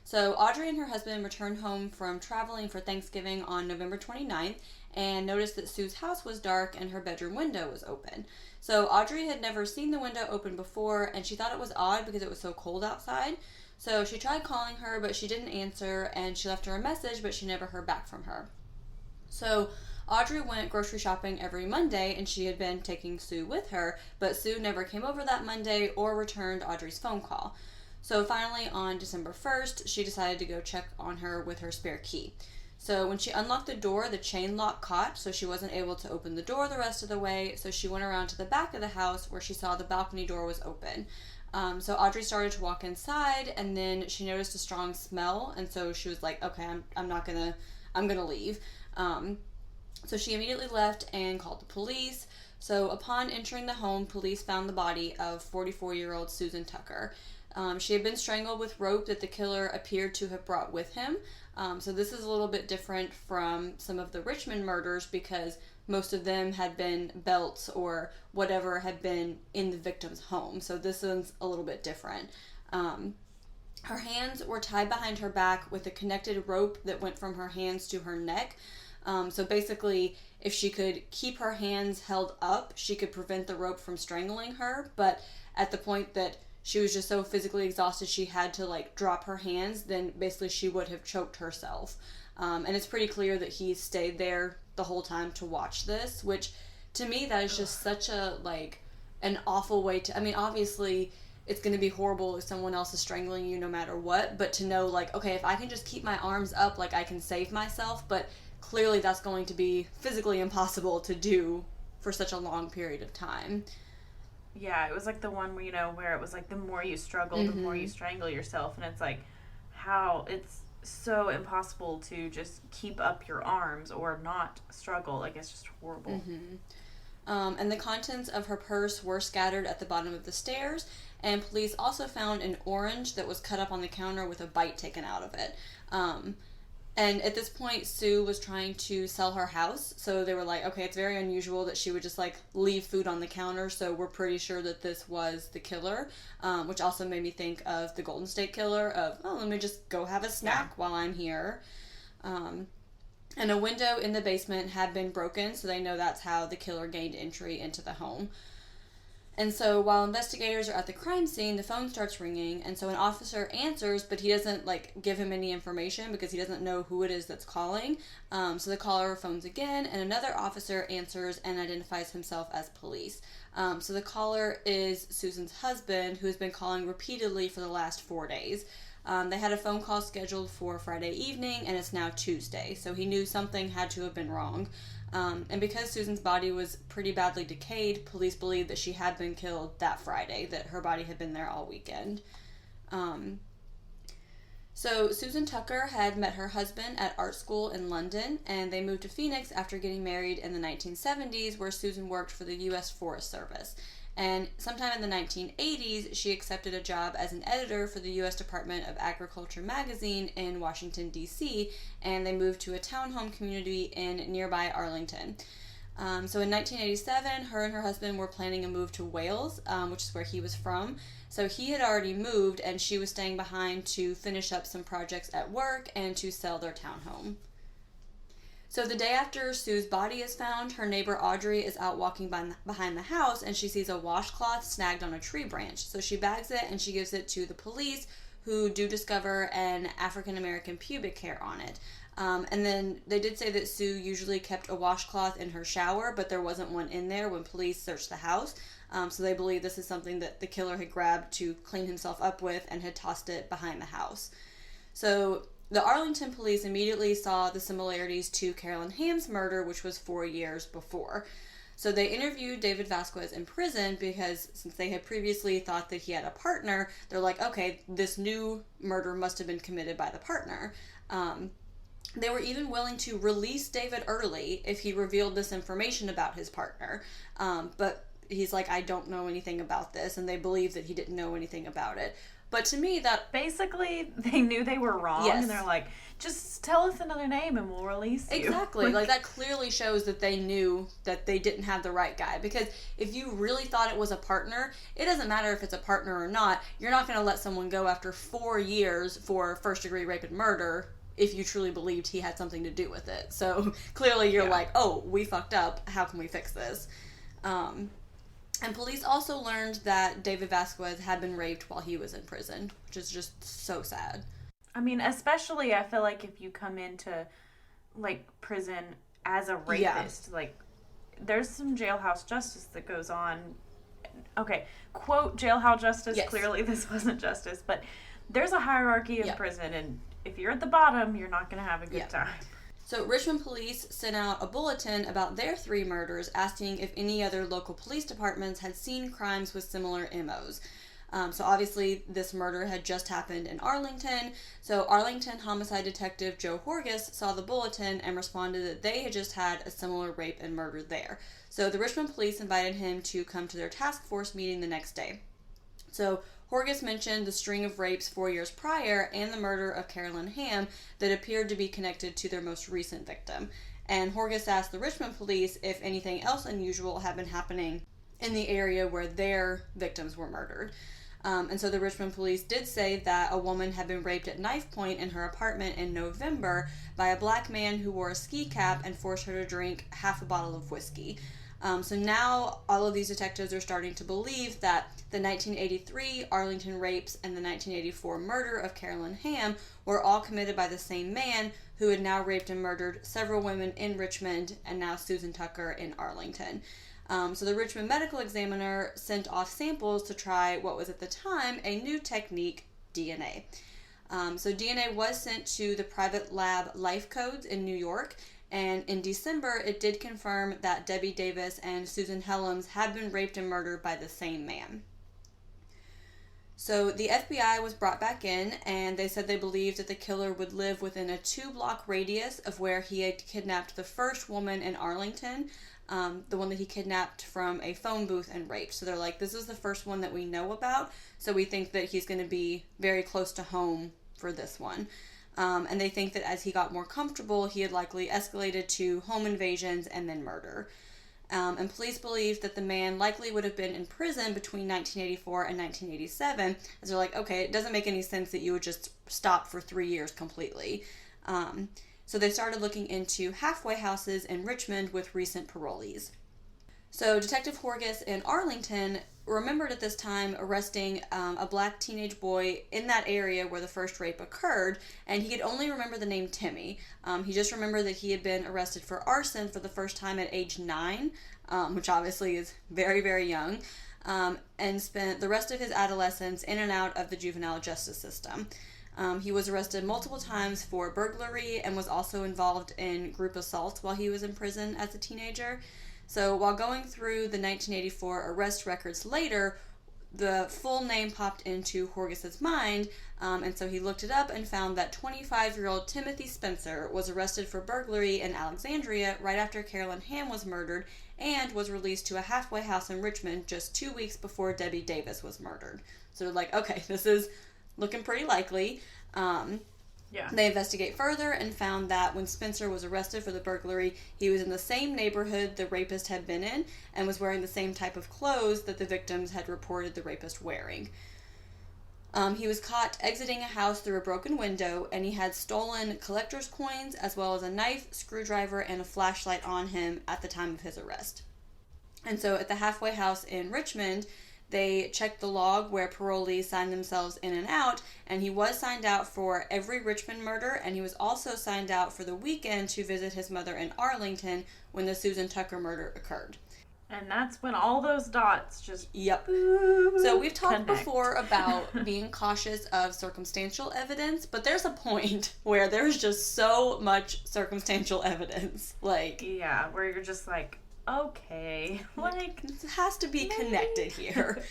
So Audrey and her husband returned home from traveling for Thanksgiving on November 29th and noticed that Sue's house was dark and her bedroom window was open. So Audrey had never seen the window open before, and she thought it was odd because it was so cold outside. So she tried calling her, but she didn't answer, and she left her a message, but she never heard back from her. So Audrey went grocery shopping every Monday, and she had been taking Sue with her, but Sue never came over that Monday or returned Audrey's phone call. So finally, on December 1st, she decided to go check on her with her spare key. So when she unlocked the door, the chain lock caught, so she wasn't able to open the door the rest of the way, so she went around to the back of the house where she saw the balcony door was open. So Audrey started to walk inside, and then she noticed a strong smell, and so she was like, okay, I'm gonna leave. So she immediately left and called the police. So upon entering the home, police found the body of 44-year-old Susan Tucker. She had been strangled with rope that the killer appeared to have brought with him. So this is a little bit different from some of the Richmond murders because most of them had been belts or whatever had been in the victim's home. So this one's a little bit different. Her hands were tied behind her back with a connected rope that went from her hands to her neck. So basically, if she could keep her hands held up, she could prevent the rope from strangling her. But at the point that she was just so physically exhausted she had to like drop her hands, then basically she would have choked herself. And it's pretty clear that he stayed there the whole time to watch this, which to me that is just such a like an awful way to, I mean, obviously it's going to be horrible if someone else is strangling you no matter what, but to know like, okay, if I can just keep my arms up, like I can save myself, but clearly that's going to be physically impossible to do for such a long period of time. Yeah, it was like the one where, you know, where it was like the more you struggle, the more you strangle yourself, and it's like how it's so impossible to just keep up your arms or not struggle. Like, it's just horrible. And the contents of her purse were scattered at the bottom of the stairs, and police also found an orange that was cut up on the counter with a bite taken out of it. And at this point, Sue was trying to sell her house, so they were like, okay, it's very unusual that she would just, like, leave food on the counter, so we're pretty sure that this was the killer, which also made me think of the Golden State Killer of, oh, let me just go have a snack while I'm here. And a window in the basement had been broken, so they know that's how the killer gained entry into the home. And so while investigators are at the crime scene, the phone starts ringing, and so an officer answers, but he doesn't, like, give him any information because he doesn't know who it is that's calling. So the caller phones again, and another officer answers and identifies himself as police. So the caller is Susan's husband, who has been calling repeatedly for the last 4 days. They had a phone call scheduled for Friday evening, and it's now Tuesday, so he knew something had to have been wrong. And because Susan's body was pretty badly decayed, police believed that she had been killed that Friday, that her body had been there all weekend. So Susan Tucker had met her husband at art school in London, and they moved to Phoenix after getting married in the 1970s, where Susan worked for the U.S. Forest Service. And sometime in the 1980s, she accepted a job as an editor for the U.S. Department of Agriculture magazine in Washington, D.C., and they moved to a townhome community in nearby Arlington. So in 1987, her and her husband were planning a move to Wales, which is where he was from. So he had already moved, and she was staying behind to finish up some projects at work and to sell their townhome. So the day after Sue's body is found, her neighbor Audrey is out walking behind the house, and she sees a washcloth snagged on a tree branch. So she bags it and she gives it to the police, who do discover an African-American pubic hair on it. And then they did say that Sue usually kept a washcloth in her shower, but there wasn't one in there when police searched the house. So they believe this is something that the killer had grabbed to clean himself up with and had tossed it behind the house. So the Arlington police immediately saw the similarities to Carolyn Hamm's murder, which was 4 years before. So they interviewed David Vasquez in prison because since they had previously thought that he had a partner, they're like, okay, this new murder must have been committed by the partner. They were even willing to release David early if he revealed this information about his partner. But he's like, I don't know anything about this, and they believe that he didn't know anything about it. But to me, that... Basically, they knew they were wrong, and they're like, just tell us another name and we'll release you. Exactly. Like, that clearly shows that they knew that they didn't have the right guy. Because if you really thought it was a partner, it doesn't matter if it's a partner or not. You're not going to let someone go after 4 years for first-degree rape and murder if you truly believed he had something to do with it. So, clearly you're like, oh, we fucked up. How can we fix this? And police also learned that David Vasquez had been raped while he was in prison, which is just so sad. I mean, especially I feel like if you come into, like, prison as a rapist, like, there's some jailhouse justice that goes on. Okay, quote jailhouse justice, clearly this wasn't justice, but there's a hierarchy in prison, and if you're at the bottom, you're not going to have a good time. So Richmond police sent out a bulletin about their 3 murders, asking if any other local police departments had seen crimes with similar MOs. So obviously this murder had just happened in Arlington, so Arlington homicide detective Joe Horgus saw the bulletin and responded that they had just had a similar rape and murder there. So the Richmond police invited him to come to their task force meeting the next day. So Horgus mentioned the string of rapes 4 years prior and the murder of Carolyn Hamm that appeared to be connected to their most recent victim. And Horgus asked the Richmond police if anything else unusual had been happening in the area where their victims were murdered. And so the Richmond police did say that a woman had been raped at knife point in her apartment in November by a black man who wore a ski cap and forced her to drink half a bottle of whiskey. So now all of these detectives are starting to believe that the 1983 Arlington rapes and the 1984 murder of Carolyn Hamm were all committed by the same man who had now raped and murdered several women in Richmond and now Susan Tucker in Arlington. So the Richmond medical examiner sent off samples to try what was at the time a new technique, DNA. So DNA was sent to the private lab Life Codes in New York, and in December it did confirm that Debbie Davis and Susan Hellams had been raped and murdered by the same man. So the FBI was brought back in, and they said they believed that the killer would live within a 2-block radius of where he had kidnapped the first woman in Arlington, the one that he kidnapped from a phone booth and raped. So they're like, this is the first one that we know about, so we think that he's going to be very close to home for this one. And they think that as he got more comfortable, he had likely escalated to home invasions and then murder. And police believe that the man likely would have been in prison between 1984 and 1987, as they're like, okay, it doesn't make any sense that you would just stop for 3 years completely. So they started looking into halfway houses in Richmond with recent parolees. So Detective Horgus in Arlington remembered at this time arresting a black teenage boy in that area where the first rape occurred, and he could only remember the name Timmy. He just remembered that he had been arrested for arson for the first time at age 9, which obviously is very, very young, and spent the rest of his adolescence in and out of the juvenile justice system. He was arrested multiple times for burglary and was also involved in group assaults while he was in prison as a teenager. So while going through the 1984 arrest records later, the full name popped into Horgus's mind, and so he looked it up and found that 25-year-old Timothy Spencer was arrested for burglary in Alexandria right after Carolyn Hamm was murdered and was released to a halfway house in Richmond just 2 weeks before Debbie Davis was murdered. So they're like, okay, this is looking pretty likely. They investigate further and found that when Spencer was arrested for the burglary, he was in the same neighborhood the rapist had been in and was wearing the same type of clothes that the victims had reported the rapist wearing. He was caught exiting a house through a broken window, and he had stolen collector's coins as well as a knife, screwdriver, and a flashlight on him at the time of his arrest. And so at the halfway house in Richmond, they checked the log where parolees signed themselves in and out, and he was signed out for every Richmond murder, and he was also signed out for the weekend to visit his mother in Arlington when the Susan Tucker murder occurred. And that's when all those dots just... Yep. So we've talked before about being cautious of circumstantial evidence, but there's a point where there's just so much circumstantial evidence. Yeah, where you're just like, okay, it has to be connected here.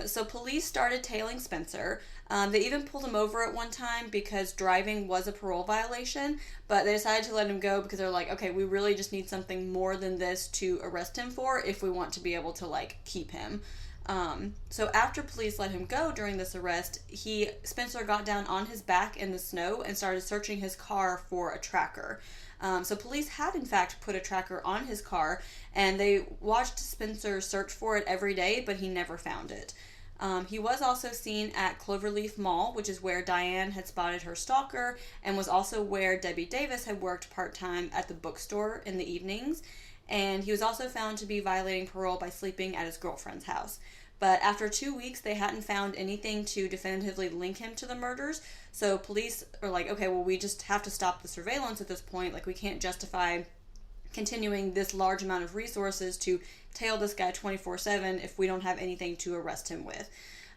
So police started tailing Spencer. They even pulled him over at one time because driving was a parole violation, but they decided to let him go because they're like, okay, we really just need something more than this to arrest him for if we want to be able to keep him. So after police let him go during this arrest, Spencer got down on his back in the snow and started searching his car for a tracker. So police had in fact put a tracker on his car, and they watched Spencer search for it every day, but he never found it. He was also seen at Cloverleaf Mall, which is where Diane had spotted her stalker, and was also where Debbie Davis had worked part-time at the bookstore in the evenings. And he was also found to be violating parole by sleeping at his girlfriend's house. But after 2 weeks, they hadn't found anything to definitively link him to the murders. So police are like, okay, well, we just have to stop the surveillance at this point. We can't justify continuing this large amount of resources to tail this guy 24/7 if we don't have anything to arrest him with.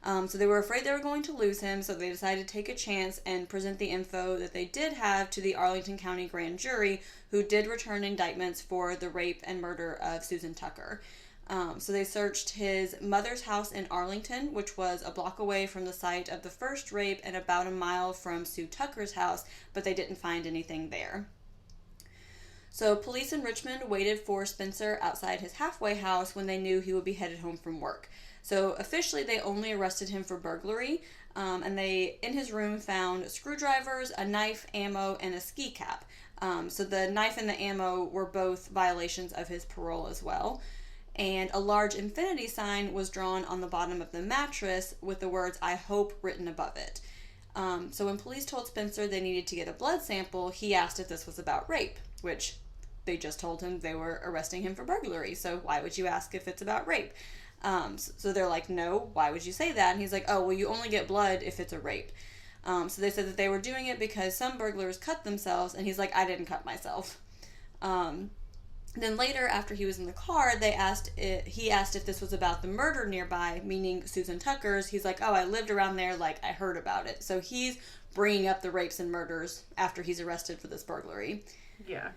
So they were afraid they were going to lose him, so they decided to take a chance and present the info that they did have to the Arlington County Grand Jury, who did return indictments for the rape and murder of Susan Tucker. So they searched his mother's house in Arlington, which was a block away from the site of the first rape and about a mile from Sue Tucker's house, but they didn't find anything there. So police in Richmond waited for Spencer outside his halfway house when they knew he would be headed home from work. So officially they only arrested him for burglary, and they, in his room, found screwdrivers, a knife, ammo, and a ski cap. So the knife and the ammo were both violations of his parole as well. and a large infinity sign was drawn on the bottom of the mattress with the words "I hope" written above it. So when police told Spencer they needed to get a blood sample, he asked if this was about rape, which they just told him they were arresting him for burglary, so why would you ask if it's about rape? So they're like, no, why would you say that? And he's like, oh, well, you only get blood if it's a rape. So they said that they were doing it because some burglars cut themselves, and he's like, I didn't cut myself. Then later, after he was in the car, he asked if this was about the murder nearby, meaning Susan Tucker's. He's like, oh, I lived around there, like, I heard about it. So he's bringing up the rapes and murders after he's arrested for this burglary. Yeah.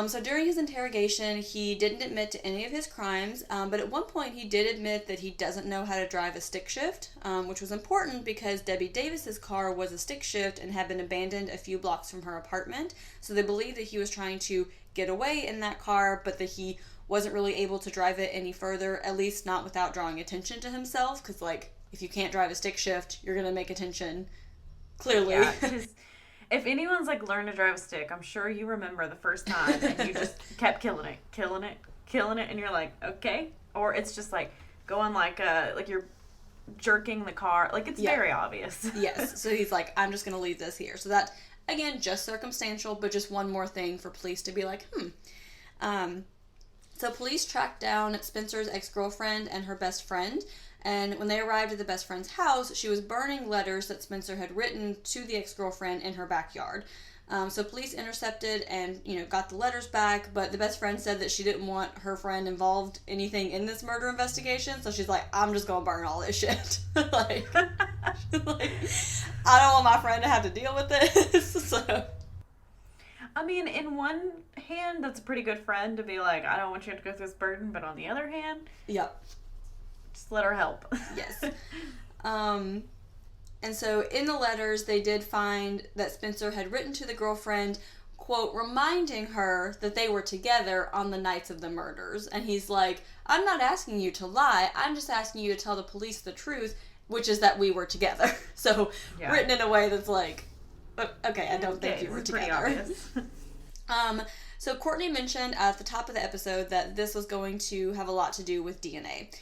So during his interrogation, he didn't admit to any of his crimes, but at one point he did admit that he doesn't know how to drive a stick shift, which was important because Debbie Davis's car was a stick shift and had been abandoned a few blocks from her apartment. So they believed that he was trying to get away in that car, but that he wasn't really able to drive it any further, at least not without drawing attention to himself, because, like, if you can't drive a stick shift, you're going to make attention, clearly. Yeah, if anyone's, like, learned to drive a stick, I'm sure you remember the first time and you just kept killing it, and you're like, okay. Or it's just, like, going like you're jerking the car. Like, it's very obvious. Yes. So he's like, I'm just going to leave this here. So that, again, just circumstantial, but just one more thing for police to be like, So police tracked down Spencer's ex-girlfriend and her best friend, and when they arrived at the best friend's house, she was burning letters that Spencer had written to the ex-girlfriend in her backyard. So police intercepted and, got the letters back, but the best friend said that she didn't want her friend involved anything in this murder investigation, so she's like, I'm just gonna burn all this shit. like, I don't want my friend to have to deal with this, so... I mean, in one hand, that's a pretty good friend to be like, I don't want you to go through this burden, but on the other hand... Yep. Just let her help. Yes. And so in the letters, they did find that Spencer had written to the girlfriend, quote, reminding her that they were together on the nights of the murders. And he's like, I'm not asking you to lie. I'm just asking you to tell the police the truth, which is that we were together. So written in a way that's like, okay, I don't think you were together. So Courtney mentioned at the top of the episode that this was going to have a lot to do with DNA.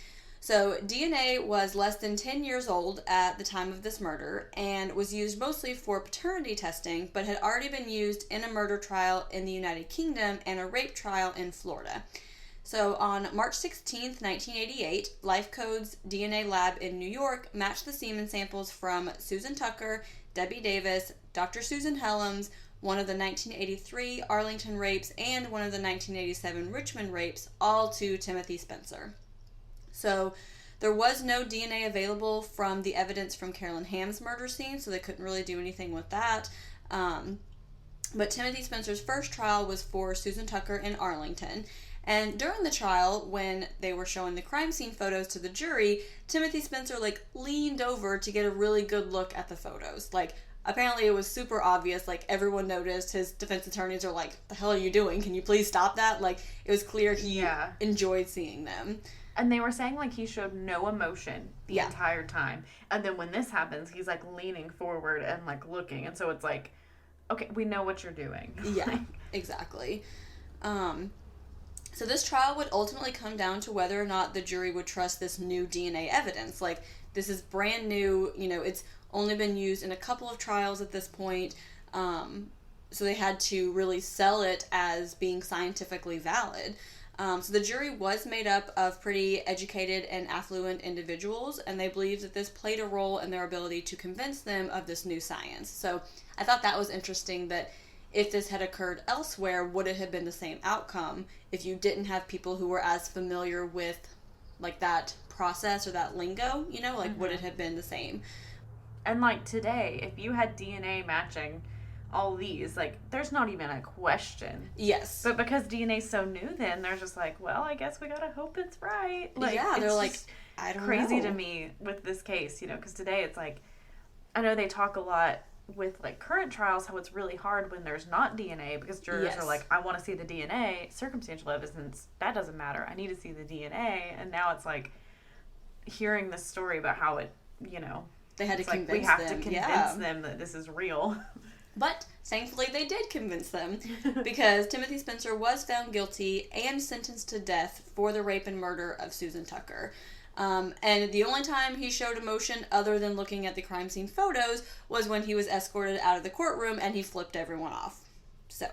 So DNA was less than 10 years old at the time of this murder and was used mostly for paternity testing, but had already been used in a murder trial in the United Kingdom and a rape trial in Florida. So on March 16th, 1988, Lifecode's DNA lab in New York matched the semen samples from Susan Tucker, Debbie Davis, Dr. Susan Hellams, one of the 1983 Arlington rapes, and one of the 1987 Richmond rapes, all to Timothy Spencer. So there was no DNA available from the evidence from Carolyn Hamm's murder scene, so they couldn't really do anything with that. But Timothy Spencer's first trial was for Susan Tucker in Arlington. And during the trial, when they were showing the crime scene photos to the jury, Timothy Spencer, leaned over to get a really good look at the photos. Apparently it was super obvious, everyone noticed. His defense attorneys are like, the hell are you doing? Can you please stop that? It was clear he enjoyed seeing them. And they were saying, he showed no emotion the entire time. And then when this happens, he's, leaning forward and, looking. And so it's like, okay, we know what you're doing. Yeah, exactly. So this trial would ultimately come down to whether or not the jury would trust this new DNA evidence. This is brand new. It's only been used in a couple of trials at this point. So they had to really sell it as being scientifically valid. So the jury was made up of pretty educated and affluent individuals, and they believed that this played a role in their ability to convince them of this new science. So I thought that was interesting that if this had occurred elsewhere, would it have been the same outcome if you didn't have people who were as familiar with, that process or that lingo, would it have been the same? And, today, if you had DNA matching all these, there's not even a question. Yes. But because DNA's so new then, they're just well, I guess we gotta hope it's right. They're I don't know. Crazy to me with this case, because today it's I know they talk a lot with, current trials, how it's really hard when there's not DNA, because jurors are I want to see the DNA. Circumstantial evidence, that doesn't matter. I need to see the DNA. And now it's hearing this story about how it, they had to convince them. We have to convince them that this is real. But thankfully they did convince them, because Timothy Spencer was found guilty and sentenced to death for the rape and murder of Susan Tucker. And the only time he showed emotion other than looking at the crime scene photos was when he was escorted out of the courtroom and he flipped everyone off. So,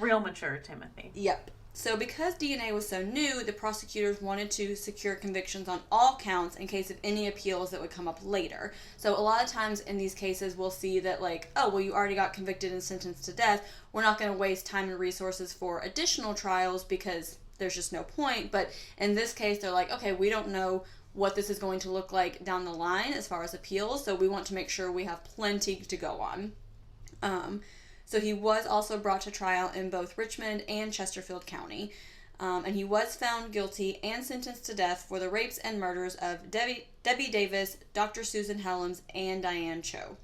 real mature Timothy. Yep. So because DNA was so new, the prosecutors wanted to secure convictions on all counts in case of any appeals that would come up later. So a lot of times in these cases, we'll see that like, oh, well, you already got convicted and sentenced to death. We're not going to waste time and resources for additional trials because there's just no point. But in this case, they're like, okay, we don't know what this is going to look like down the line as far as appeals, so we want to make sure we have plenty to go on. So he was also brought to trial in both Richmond and Chesterfield County. And he was found guilty and sentenced to death for the rapes and murders of Debbie Davis, Dr. Susan Hellams, and Diane Cho.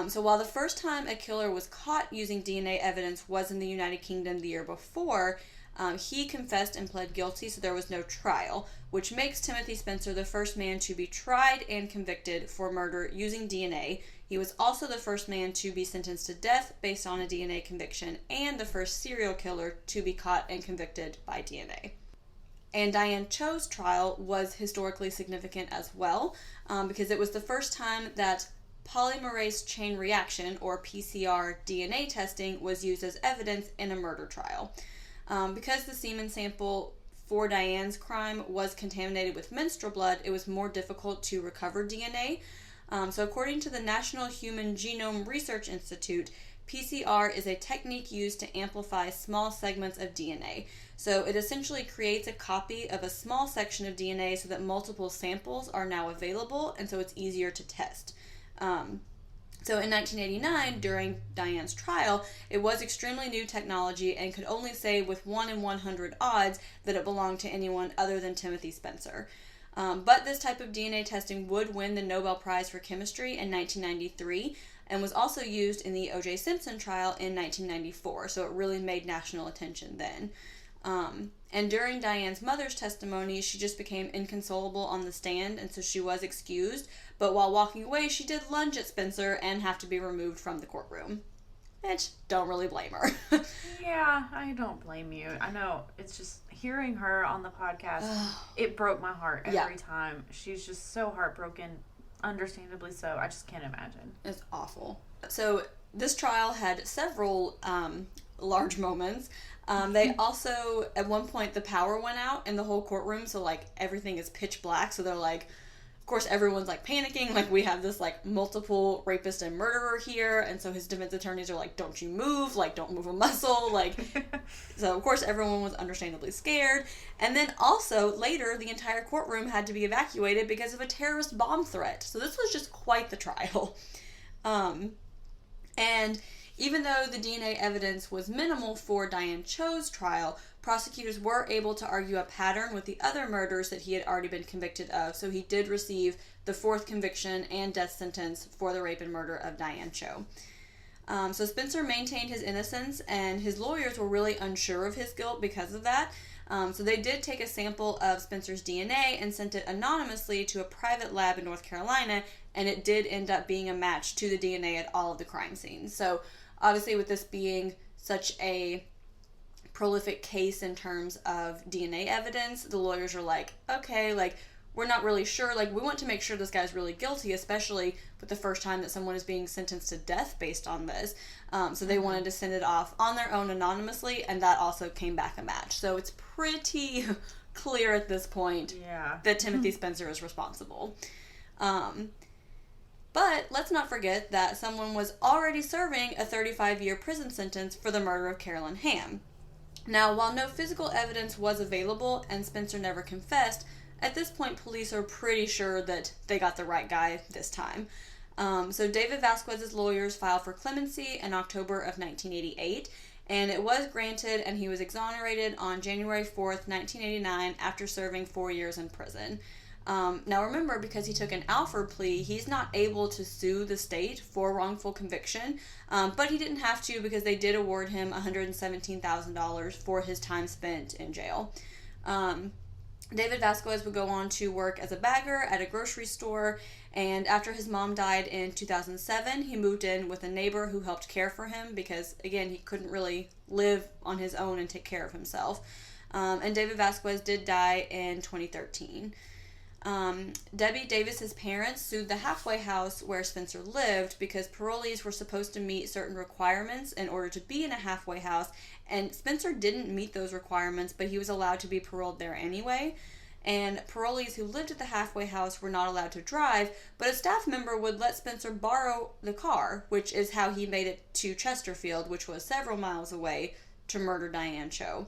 So while the first time a killer was caught using DNA evidence was in the United Kingdom the year before, he confessed and pled guilty, so there was no trial, which makes Timothy Spencer the first man to be tried and convicted for murder using DNA. He was also the first man to be sentenced to death based on a DNA conviction, and the first serial killer to be caught and convicted by DNA. And Diane Cho's trial was historically significant as well, because it was the first time that polymerase chain reaction, or PCR DNA testing, was used as evidence in a murder trial. Because the semen sample for Diane's crime was contaminated with menstrual blood, it was more difficult to recover DNA. So according to the National Human Genome Research Institute, PCR is a technique used to amplify small segments of DNA. So it essentially creates a copy of a small section of DNA so that multiple samples are now available, and so it's easier to test. So in 1989, during Diane's trial, it was extremely new technology and could only say with 1 in 100 odds that it belonged to anyone other than Timothy Spencer. But this type of DNA testing would win the Nobel Prize for Chemistry in 1993 and was also used in the O.J. Simpson trial in 1994, so it really made national attention then. And during Diane's mother's testimony, she just became inconsolable on the stand, and so she was excused. But while walking away, she did lunge at Spencer and have to be removed from the courtroom. Which, don't really blame her. Yeah, I don't blame you. I know, it's just hearing her on the podcast, it broke my heart every time. She's just so heartbroken, understandably so. I just can't imagine. It's awful. So this trial had several large moments. They also, at one point, the power went out in the whole courtroom, so, like, everything is pitch black, so they're like, of course, everyone's, like, panicking, like, we have this, like, multiple rapist and murderer here, and so his defense attorneys are like, don't you move, like, don't move a muscle, like, so, of course, everyone was understandably scared, and then also, later, the entire courtroom had to be evacuated because of a terrorist bomb threat, so this was just quite the trial. And even though the DNA evidence was minimal for Diane Cho's trial, prosecutors were able to argue a pattern with the other murders that he had already been convicted of, so he did receive the fourth conviction and death sentence for the rape and murder of Diane Cho. So Spencer maintained his innocence, and his lawyers were really unsure of his guilt because of that. So they did take a sample of Spencer's DNA and sent it anonymously to a private lab in North Carolina, and it did end up being a match to the DNA at all of the crime scenes. So obviously, with this being such a prolific case in terms of DNA evidence, the lawyers are like, okay, like, we're not really sure. Like, we want to make sure this guy's really guilty, especially with the first time that someone is being sentenced to death based on this. So they wanted to send it off on their own anonymously, and that also came back a match. So it's pretty clear at this point that Timothy Spencer is responsible. But let's not forget that someone was already serving a 35-year prison sentence for the murder of Carolyn Hamm. Now, while no physical evidence was available and Spencer never confessed, at this point police are pretty sure that they got the right guy this time. So David Vasquez's lawyers filed for clemency in October of 1988, and it was granted, and he was exonerated on January 4th, 1989, after serving 4 years in prison. Now remember, because he took an Alford plea, he's not able to sue the state for wrongful conviction, but he didn't have to because they did award him $117,000 for his time spent in jail. David Vasquez would go on to work as a bagger at a grocery store, and after his mom died in 2007, he moved in with a neighbor who helped care for him because, again, he couldn't really live on his own and take care of himself. And David Vasquez did die in 2013. Debbie Davis's parents sued the halfway house where Spencer lived because parolees were supposed to meet certain requirements in order to be in a halfway house, and Spencer didn't meet those requirements, but he was allowed to be paroled there anyway. And parolees who lived at the halfway house were not allowed to drive, but a staff member would let Spencer borrow the car, which is how he made it to Chesterfield, which was several miles away, to murder Diane Cho.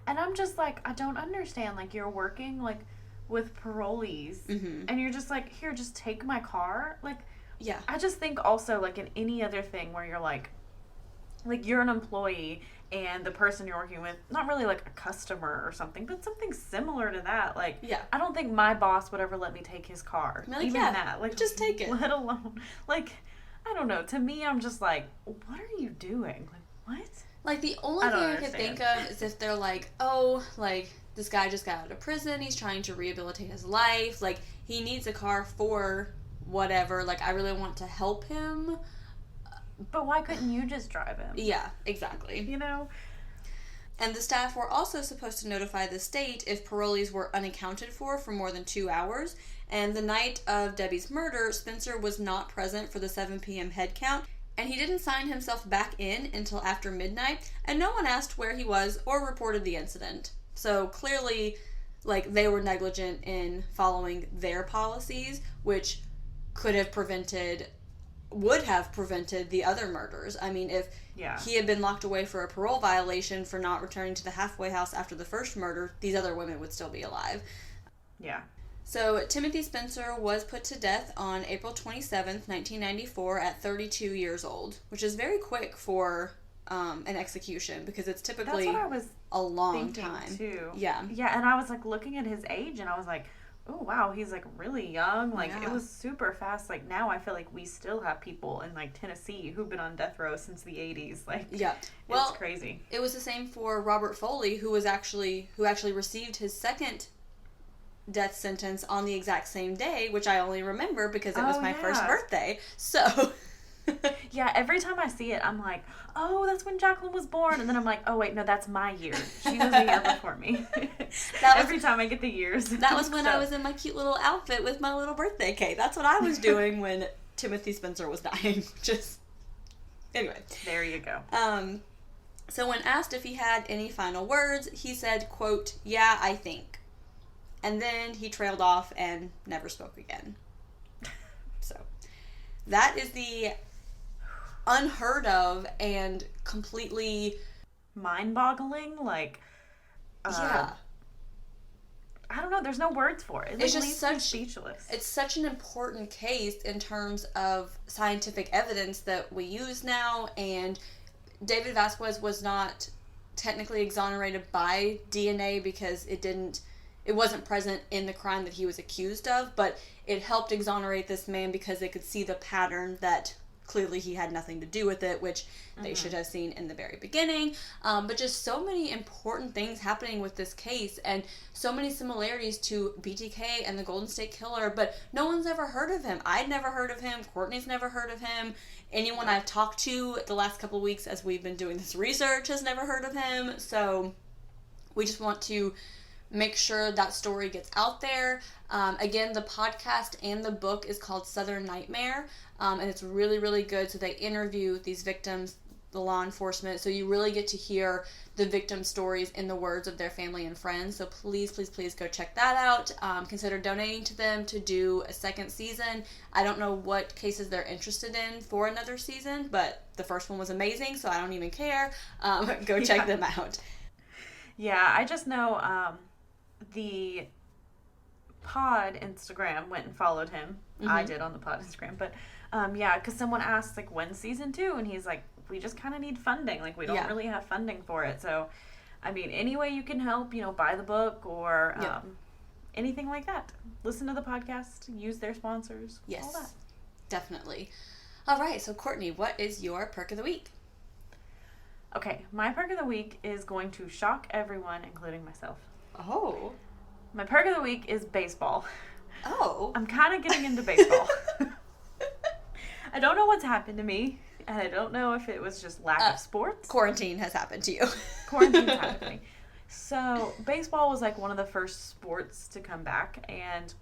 And I'm just like, I don't understand. Like, you're working, like, with parolees, and you're just like, here, just take my car. Like, yeah. I just think also, like, in any other thing where you're like you're an employee and the person you're working with, not really like a customer or something, but something similar to that. Like, yeah. I don't think my boss would ever let me take his car. Like, even yeah, that. Like, just take it. Let alone, like, I don't know. To me, I'm just like, what are you doing? Like, what? Like, the only thing I can think of is if they're like, oh, like, this guy just got out of prison, he's trying to rehabilitate his life, like, he needs a car for whatever, like, I really want to help him. But why couldn't you just drive him? Yeah, exactly. You know? And the staff were also supposed to notify the state if parolees were unaccounted for more than 2 hours. And the night of Debbie's murder, Spencer was not present for the 7 p.m. head count, and he didn't sign himself back in until after midnight, and no one asked where he was or reported the incident. So clearly, like, they were negligent in following their policies, which would have prevented the other murders. I mean, if he had been locked away for a parole violation for not returning to the halfway house after the first murder, these other women would still be alive. Yeah. So Timothy Spencer was put to death on April 27th, 1994 at 32 years old, which is very quick for an execution because it's typically a long time. Too. Yeah. Yeah, and I was like looking at his age and I was like, oh wow, he's like really young. Like it was super fast. Like now I feel like we still have people in like Tennessee who've been on death row since the 80s. Like it's crazy. It was the same for Robert Foley, who actually received his second death sentence on the exact same day, which I only remember because it was my first birthday. So yeah, every time I see it, I'm like, oh, that's when Jaclyn was born. And then I'm like, oh, wait, no, that's my year. She was a year before me. Every time I get the years. That was when I was in my cute little outfit with my little birthday cake. That's what I was doing when Timothy Spencer was dying. Anyway. There you go. So when asked if he had any final words, he said, quote, "Yeah, I think." And then he trailed off and never spoke again. So that is the unheard of and completely mind-boggling, like, I don't know, there's no words for it. It's just speechless. It's such an important case in terms of scientific evidence that we use now, and David Vasquez was not technically exonerated by DNA because it wasn't present in the crime that he was accused of, but it helped exonerate this man because they could see the pattern that clearly he had nothing to do with it, which they should have seen in the very beginning. But just so many important things happening with this case and so many similarities to BTK and the Golden State Killer, but no one's ever heard of him. I'd never heard of him. Courtney's never heard of him. Anyone I've talked to the last couple of weeks as we've been doing this research has never heard of him. So we just want to make sure that story gets out there. Again, the podcast and the book is called Southern Nightmare, and it's really, really good. So they interview these victims, the law enforcement, so you really get to hear the victim stories in the words of their family and friends. So please, please, please go check that out. Consider donating to them to do a second season. I don't know what cases they're interested in for another season, but the first one was amazing, so I don't even care. Go check them out. Yeah, I just know the pod Instagram went and followed him. I did on the pod Instagram, but because someone asked like when's season 2, and he's like, we just kind of need funding, like we don't really have funding for it. So I mean, any way you can help, buy the book or anything like that, listen to the podcast, use their sponsors, all that. Definitely. All right, so Courtney, what is your perk of the week? Okay, my perk of the week is going to shock everyone, including myself. Oh. My perk of the week is baseball. Oh. I'm kind of getting into baseball. I don't know what's happened to me, and I don't know if it was just lack of sports. Quarantine has happened to you. Quarantine's happened to me. So, baseball was like one of the first sports to come back, and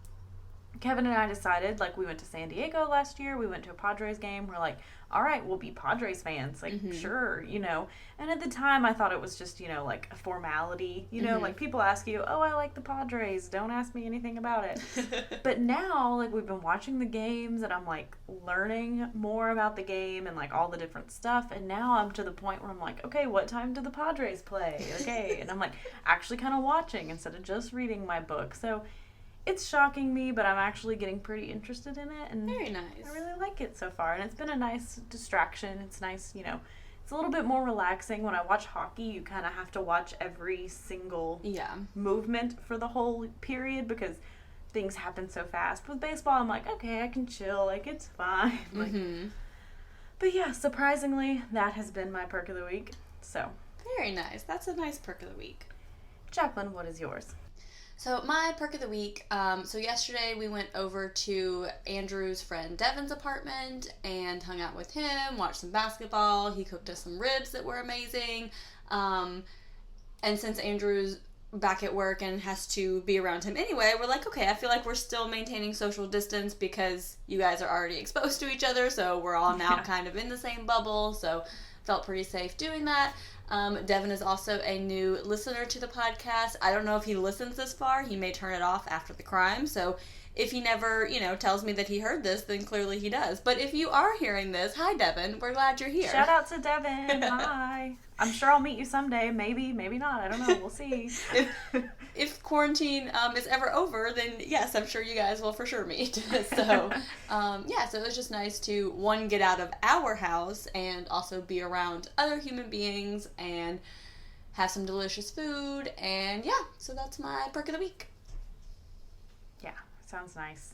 Kevin and I decided, like, we went to San Diego last year, we went to a Padres game, we're like, all right, we'll be Padres fans, like, sure, you know, and at the time, I thought it was just, you know, like, a formality, you know, like, people ask you, oh, I like the Padres, don't ask me anything about it, but now, like, we've been watching the games, and I'm, like, learning more about the game, and, like, all the different stuff, and now I'm to the point where I'm like, okay, what time do the Padres play, okay, and I'm, like, actually kind of watching instead of just reading my book, so it's shocking me, but I'm actually getting pretty interested in it, and very nice. I really like it so far, and it's been a nice distraction. It's nice, you know, it's a little bit more relaxing. When I watch hockey, you kind of have to watch every single movement for the whole period because things happen so fast. With baseball, I'm like, okay, I can chill, like, it's fine. Like, but yeah, surprisingly, that has been my perk of the week, so. Very nice. That's a nice perk of the week. Jaclyn, what is yours? So my perk of the week, so yesterday we went over to Andrew's friend Devin's apartment and hung out with him, watched some basketball. He cooked us some ribs that were amazing. And since Andrew's back at work and has to be around him anyway, we're like, okay, I feel like we're still maintaining social distance because you guys are already exposed to each other, so we're all now kind of in the same bubble, so felt pretty safe doing that. Devin is also a new listener to the podcast. I don't know if he listens this far. He may turn it off after the crime. So if he never, you know, tells me that he heard this, then clearly he does. But if you are hearing this, hi, Devin. We're glad you're here. Shout out to Devin. Hi. I'm sure I'll meet you someday. Maybe, maybe not. I don't know. We'll see. If quarantine is ever over, then yes, I'm sure you guys will for sure meet. So, so it was just nice to, one, get out of our house and also be around other human beings and have some delicious food. And yeah, so that's my perk of the week. Yeah, sounds nice.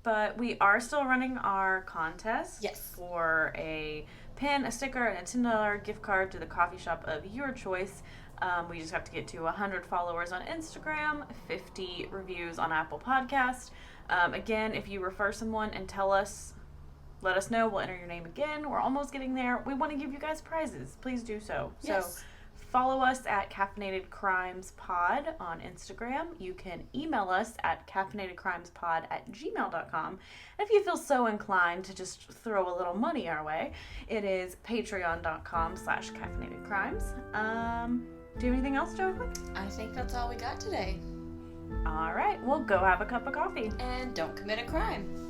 But we are still running our contest for a pin, a sticker, and a $10 gift card to the coffee shop of your choice. We just have to get to 100 followers on Instagram, 50 reviews on Apple Podcast. Again, if you refer someone and let us know. We'll enter your name again. We're almost getting there. We want to give you guys prizes. Please do so. Yes. So follow us at caffeinatedcrimespod on Instagram. You can email us at caffeinatedcrimespod@gmail.com. And if you feel so inclined to just throw a little money our way, it is patreon.com/caffeinatedcrimes. Do you have anything else, Jaclyn? I think that's all we got today. All right. Well, go have a cup of coffee. And don't commit a crime.